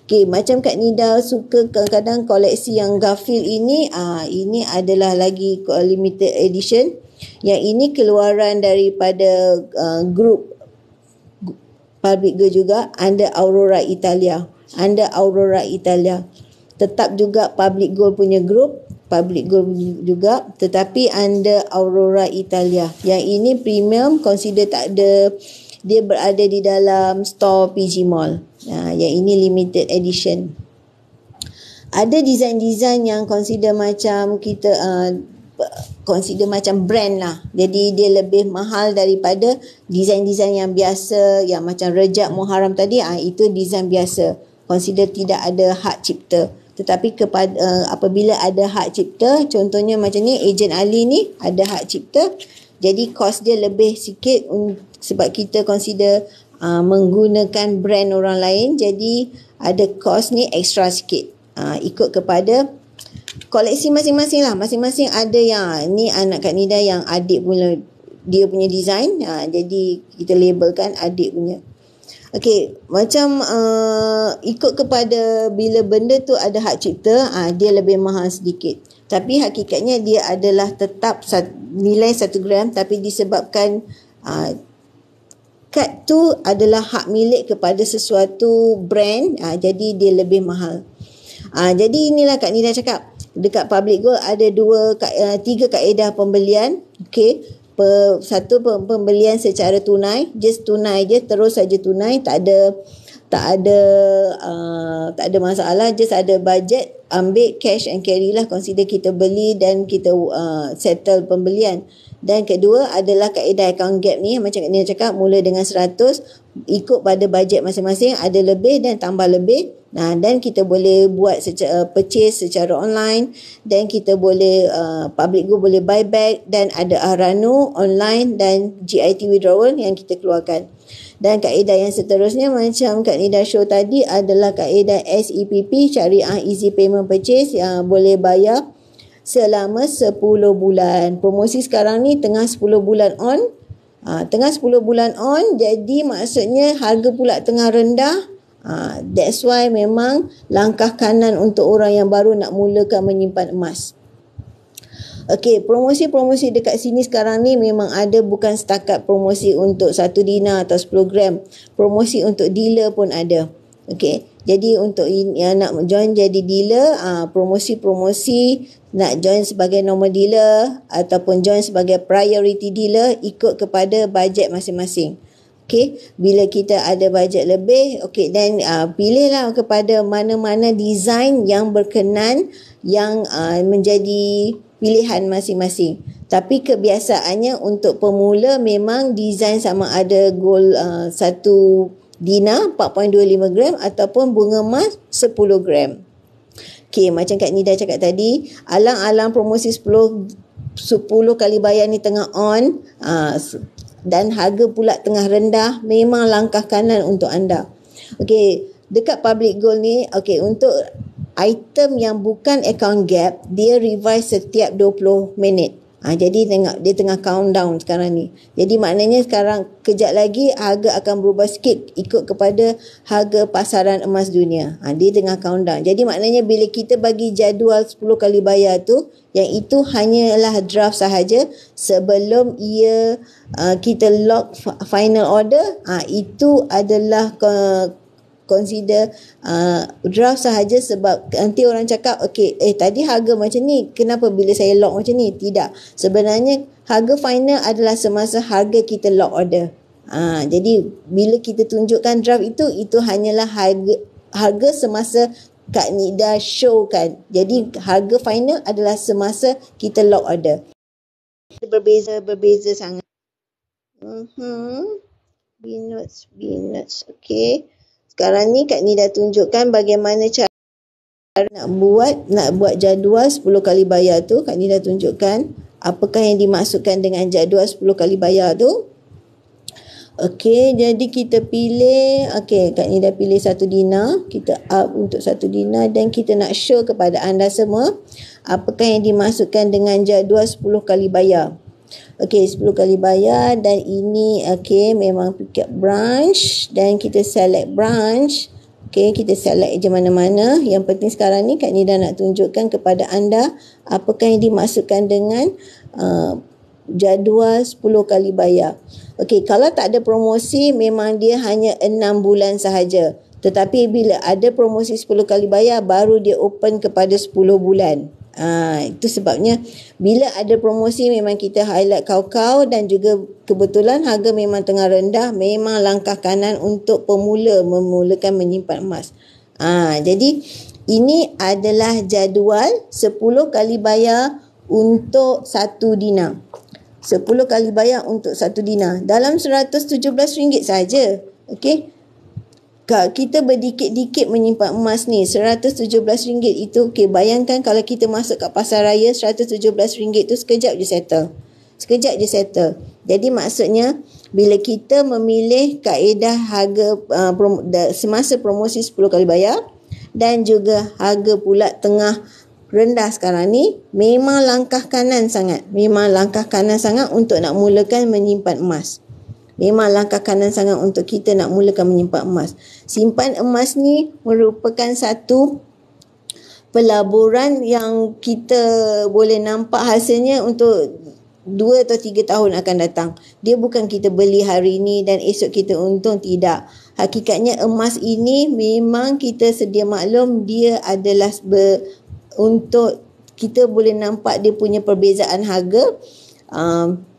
Okay, macam Kak Nida suka kadang-kadang koleksi yang Garfield ini, ini adalah lagi limited edition. Yang ini keluaran daripada grup Public Girl juga, under Aurora Italia. Tetap juga Public Gold punya grup, Public Gold juga, tetapi under Aurora Italia. Yang ini premium, consider tak ada, dia berada di dalam store PG Mall. Yang ini limited edition. Ada design-design yang consider macam kita consider macam brand lah. Jadi dia lebih mahal daripada design-design yang biasa, yang macam Rejab Muharram tadi, itu design biasa. Consider tidak ada hak cipta. Tetapi apabila ada hak cipta, contohnya macam ni, Ejen Ali ni ada hak cipta, jadi kos dia lebih sikit sebab kita consider menggunakan brand orang lain, jadi ada kos ni extra sikit. Ikut kepada koleksi masing-masing lah. Masing-masing ada yang ni anak Kak Nida yang adik punya, dia punya design, jadi kita labelkan adik punya. Okey, macam ikut kepada bila benda tu ada hak cipta, dia lebih mahal sedikit. Tapi hakikatnya dia adalah tetap nilai 1 gram, tapi disebabkan kad tu adalah hak milik kepada sesuatu brand, jadi dia lebih mahal. Jadi inilah Kak Nida cakap, dekat Public Gold ada 3 kaedah pembelian. Okey. Satu, pembelian secara tunai, just tunai je, terus saja tunai, tak ada masalah, just ada budget, ambil cash and carry lah, consider kita beli dan kita settle pembelian. Dan kedua adalah kaedah account gap ni, macam Kak Nida cakap, mula dengan 100, ikut pada bajet masing-masing, ada lebih dan tambah lebih. Dan kita boleh buat purchase secara online, dan kita boleh public good boleh buy back, dan ada Ahranu online dan GIT withdrawal yang kita keluarkan. Dan kaedah yang seterusnya macam Kak Nida show tadi adalah kaedah SEPP, Syariah Easy Payment Purchase, yang boleh bayar selama 10 bulan. Promosi sekarang ni tengah 10 bulan on. Tengah 10 bulan on, jadi maksudnya harga pula tengah rendah. That's why memang langkah kanan untuk orang yang baru nak mulakan menyimpan emas. Okey, promosi-promosi dekat sini sekarang ni memang ada, bukan setakat promosi untuk 1 dinar atau 10 gram. Promosi untuk dealer pun ada. Okey, jadi untuk yang nak join jadi dealer, promosi-promosi nak join sebagai normal dealer ataupun join sebagai priority dealer ikut kepada bajet masing-masing. Okey, bila kita ada bajet lebih, okey, dan pilihlah kepada mana-mana design yang berkenan, yang menjadi pilihan masing-masing. Tapi kebiasaannya untuk pemula memang design sama ada gold 1 dinar 4.25 gram ataupun bunga emas 10 gram. Okey, macam Kak Nida cakap tadi, alang-alang promosi 10 kali bayar ni tengah on, dan harga pula tengah rendah, memang langkah kanan untuk anda. Okey, dekat public gold ni, okey, untuk item yang bukan account gap, dia revise setiap 20 minit. Jadi tengok, dia tengah countdown sekarang ni. Jadi maknanya sekarang kejap lagi harga akan berubah sikit ikut kepada harga pasaran emas dunia. Dia tengah countdown. Jadi maknanya bila kita bagi jadual 10 kali bayar tu, yang itu hanyalah draft sahaja sebelum kita lock final order. Itu adalah consider draft sahaja, sebab nanti orang cakap okey, tadi harga macam ni, kenapa bila saya lock macam ni? Tidak, sebenarnya harga final adalah semasa harga kita lock order. Jadi bila kita tunjukkan draft itu hanyalah harga semasa Kak Nida show kan. Jadi harga final adalah semasa kita lock order. Berbeza sangat. Binance. Okey. Sekarang ni Kak Nida tunjukkan bagaimana cara nak buat jadual 10 kali bayar tu. Kak Nida tunjukkan apakah yang dimaksudkan dengan jadual 10 kali bayar tu. Okey, jadi kita pilih, Kak Nida pilih 1 dinar, kita up untuk 1 dinar, dan kita nak show kepada anda semua apakah yang dimaksudkan dengan jadual 10 kali bayar. Okey, 10 kali bayar, dan ini memang pick up branch, dan kita select branch. Okey, kita select je mana-mana. Yang penting sekarang ni Kak Nida nak tunjukkan kepada anda apakah yang dimaksudkan dengan jadual 10 kali bayar. Okey, kalau tak ada promosi memang dia hanya 6 bulan sahaja. Tetapi bila ada promosi 10 kali bayar, baru dia open kepada 10 bulan. Itu sebabnya bila ada promosi memang kita highlight kau-kau, dan juga kebetulan harga memang tengah rendah, memang langkah kanan untuk pemula memulakan menyimpan emas. Jadi ini adalah jadual 10 kali bayar untuk 1 dinar. 10 kali bayar untuk 1 dinar dalam RM117 saja. Okey. Kita berdikit-dikit menyimpan emas ni, RM117 itu, bayangkan kalau kita masuk kat pasar raya, RM117 tu sekejap je settle. Jadi maksudnya bila kita memilih kaedah harga semasa promosi 10 kali bayar, dan juga harga pula tengah rendah sekarang ni, memang langkah kanan sangat untuk nak mulakan menyimpan emas. Memang langkah kanan sangat untuk kita nak mulakan menyimpan emas. Simpan emas ni merupakan satu pelaburan yang kita boleh nampak hasilnya untuk 2 atau 3 tahun akan datang. Dia bukan kita beli hari ni dan esok kita untung, tidak. Hakikatnya emas ini memang kita sedia maklum, dia adalah untuk kita boleh nampak dia punya perbezaan harga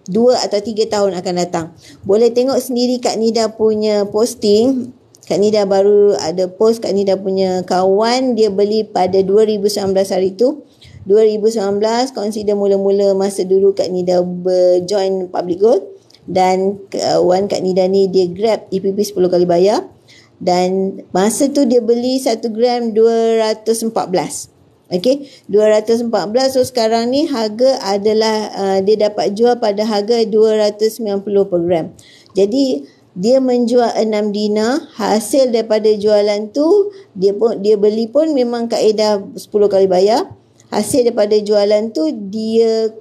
2 atau 3 tahun akan datang. Boleh tengok sendiri Kak Nida punya posting. Kak Nida baru ada post, Kak Nida punya kawan dia beli pada 2019 hari tu. 2019 consider mula-mula masa dulu Kak Nida berjoin Public Gold, dan kawan Kak Nida ni dia grab EPP 10 kali bayar, dan masa tu dia beli 1 gram 214. Okey, 214. So sekarang ni harga adalah dia dapat jual pada harga 290 per gram. Jadi dia menjual 6 dinar. Hasil daripada jualan tu dia beli pun memang kaedah 10 kali bayar. Hasil daripada jualan tu dia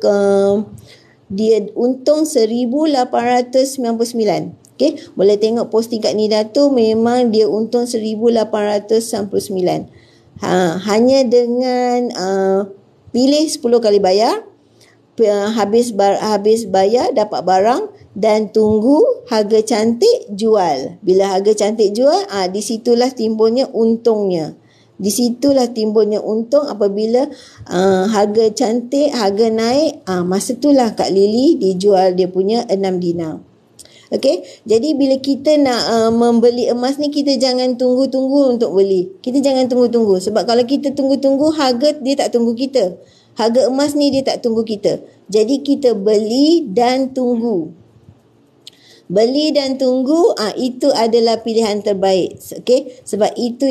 untung 1899. Okey, boleh tengok posting Kak Nida tu memang dia untung 1899. Hanya dengan pilih 10 kali bayar, habis bayar dapat barang, dan tunggu harga cantik jual. Bila harga cantik jual, di situlah timbulnya untungnya. Di situlah timbulnya untung apabila harga cantik, harga naik, masa itulah Kak Lily dijual dia punya 6 dinar. Okey, jadi bila kita nak membeli emas ni, kita jangan tunggu-tunggu untuk beli. Kita jangan tunggu-tunggu, sebab kalau kita tunggu-tunggu, harga dia tak tunggu kita. Harga emas ni dia tak tunggu kita. Jadi kita beli dan tunggu. Beli dan tunggu, itu adalah pilihan terbaik. Okey, sebab itu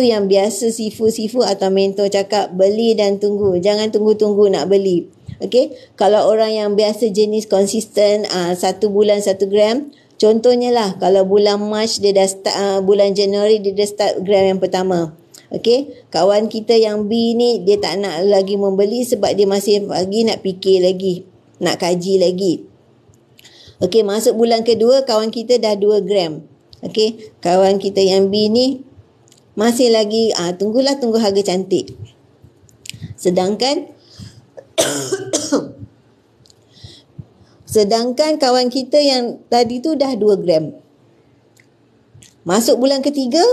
yang biasa sifu-sifu atau mentor cakap, beli dan tunggu. Jangan tunggu-tunggu nak beli. Okey, kalau orang yang biasa jenis konsisten 1 bulan 1 gram, contohnya lah kalau bulan Mac dia dah start, bulan Januari dia dah start gram yang pertama. Okey, kawan kita yang B ni dia tak nak lagi membeli sebab dia masih lagi nak fikir lagi, nak kaji lagi. Okey, masuk bulan kedua kawan kita dah 2 gram. Okey, kawan kita yang B ni masih lagi tunggu harga cantik. Sedangkan kawan kita yang tadi tu dah 2 gram. Masuk bulan ketiga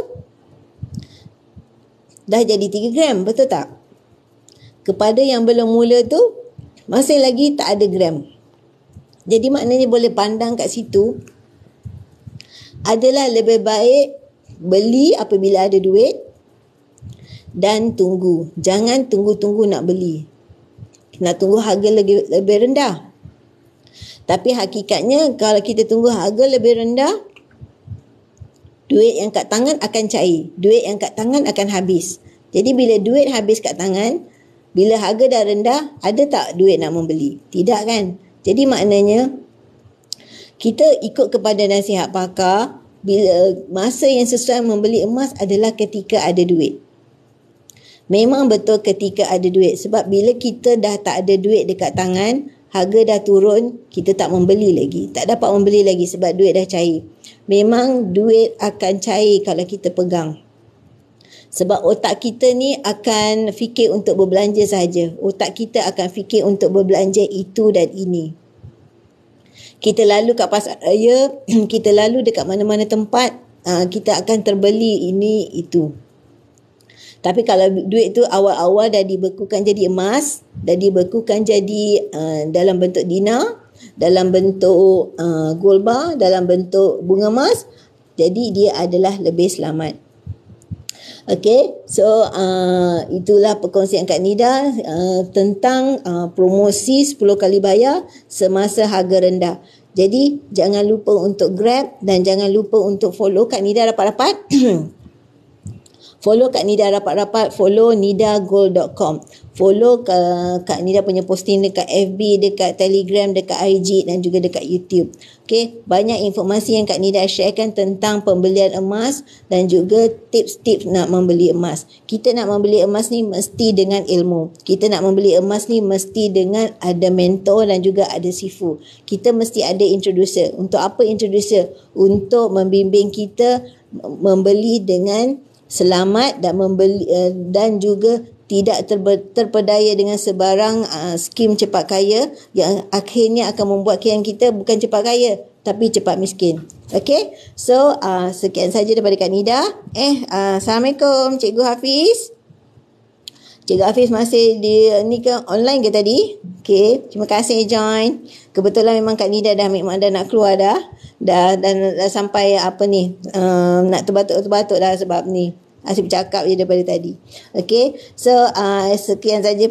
dah jadi 3 gram, betul tak? Kepada yang belum mula tu masih lagi tak ada gram. Jadi maknanya boleh pandang kat situ adalah lebih baik beli apabila ada duit dan tunggu. Jangan tunggu-tunggu nak beli. Nak tunggu harga lebih rendah. Tapi hakikatnya kalau kita tunggu harga lebih rendah, duit yang kat tangan akan cair. Duit yang kat tangan akan habis. Jadi bila duit habis kat tangan, bila harga dah rendah, ada tak duit nak membeli? Tidak kan? Jadi maknanya kita ikut kepada nasihat pakar, bila masa yang sesuai membeli emas adalah ketika ada duit. Memang betul ketika ada duit. Sebab bila kita dah tak ada duit dekat tangan, harga dah turun, kita tak membeli lagi. Tak dapat membeli lagi sebab duit dah cair. Memang duit akan cair kalau kita pegang. Sebab otak kita ni akan fikir untuk berbelanja saja. Otak kita akan fikir untuk berbelanja itu dan ini. Kita lalu kat pasar raya, kita lalu dekat mana-mana tempat, kita akan terbeli ini, itu. Tapi kalau duit tu awal-awal dah dibekukan jadi emas, dah dibekukan jadi dalam bentuk dinar, dalam bentuk gold bar, dalam bentuk bunga emas, jadi dia adalah lebih selamat. Okey, so itulah perkongsian Kak Nida tentang promosi 10 kali bayar semasa harga rendah. Jadi jangan lupa untuk grab dan jangan lupa untuk follow Kak Nida rapat-rapat. Follow Kak Nida rapat-rapat, follow nidagold.com. Follow Kak Nida punya posting dekat FB, dekat Telegram, dekat IG dan juga dekat YouTube. Okay, banyak informasi yang Kak Nida sharekan tentang pembelian emas dan juga tips-tips nak membeli emas. Kita nak membeli emas ni mesti dengan ilmu. Kita nak membeli emas ni mesti dengan ada mentor dan juga ada sifu. Kita mesti ada introducer. Untuk apa introducer? Untuk membimbing kita membeli dengan selamat dan membeli dan juga tidak terpedaya dengan sebarang skim cepat kaya yang akhirnya akan membuat kita bukan cepat kaya tapi cepat miskin. Okay, so sekian saja daripada Kak Nida. Assalamualaikum Cikgu Hafiz. Cikgu Hafiz masih ni ke online ke tadi? Okay, terima kasih join. Kebetulan memang Kak Nida dah nak keluar dah sampai apa ni nak terbatuk-terbatuk dah sebab ni Asyik bercakap je daripada tadi. Okay. So sekian saja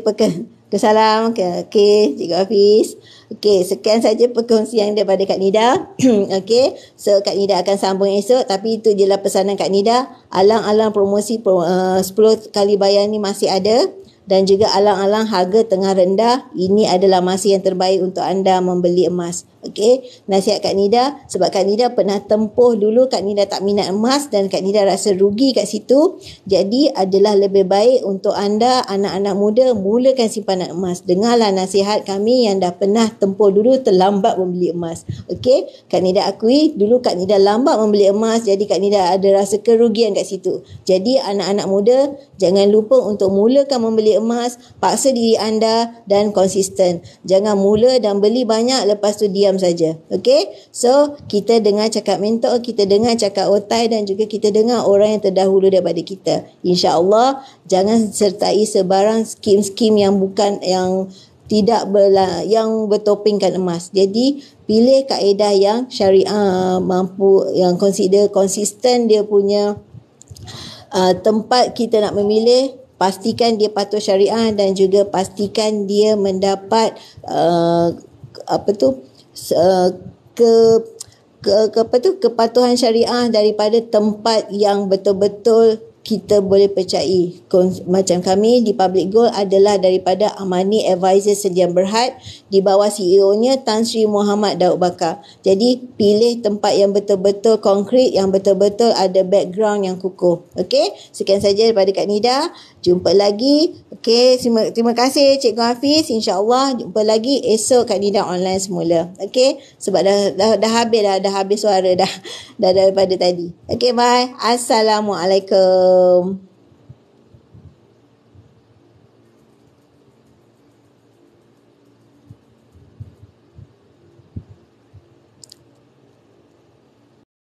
Kesalam. Okay, Cikgu Hafiz. Okay, sekian saja perkongsian daripada Kak Nida. Okay, so Kak Nida akan sambung esok. Tapi itu je lah pesanan Kak Nida. Alang-alang promosi 10 kali bayar ni masih ada. Dan juga alang-alang harga tengah rendah. Ini adalah masa yang terbaik untuk anda membeli emas. Okey, nasihat Kak Nida, sebab Kak Nida pernah tempuh dulu Kak Nida tak minat emas dan Kak Nida rasa rugi kat situ. Jadi adalah lebih baik untuk anda anak-anak muda mulakan simpanan emas. Dengarlah nasihat kami yang dah pernah tempuh dulu terlambat membeli emas. Okey, Kak Nida akui dulu Kak Nida lambat membeli emas, jadi Kak Nida ada rasa kerugian kat situ. Jadi anak-anak muda jangan lupa untuk mulakan membeli emas, paksa diri anda dan konsisten. Jangan mula dan beli banyak lepas tu diam saja. Okey? So, kita dengar cakap mentor, kita dengar cakap otai dan juga kita dengar orang yang terdahulu daripada kita. InsyaAllah, jangan sertai sebarang skim-skim yang bukan, yang tidak yang bertopingkan emas. Jadi, pilih kaedah yang syariah mampu, yang consider konsisten dia punya tempat kita nak memilih. Pastikan dia patuh syariah dan juga pastikan dia mendapat kepatuhan syariah daripada tempat yang betul-betul kita boleh percayai. Macam kami di Public Gold adalah daripada Amani Advisor Sdn Bhd di bawah CEO-nya Tan Sri Muhammad Daud Bakar. Jadi pilih tempat yang betul-betul konkret, yang betul-betul ada background yang kukuh. Okey, sekian saja daripada Kak Nida. Jumpa lagi. Okey, terima kasih Cikgu Hafiz. InsyaAllah jumpa lagi esok Kak Nida online semula. Okey, sebab dah habis suara dah daripada tadi. Okey, bye. Assalamualaikum.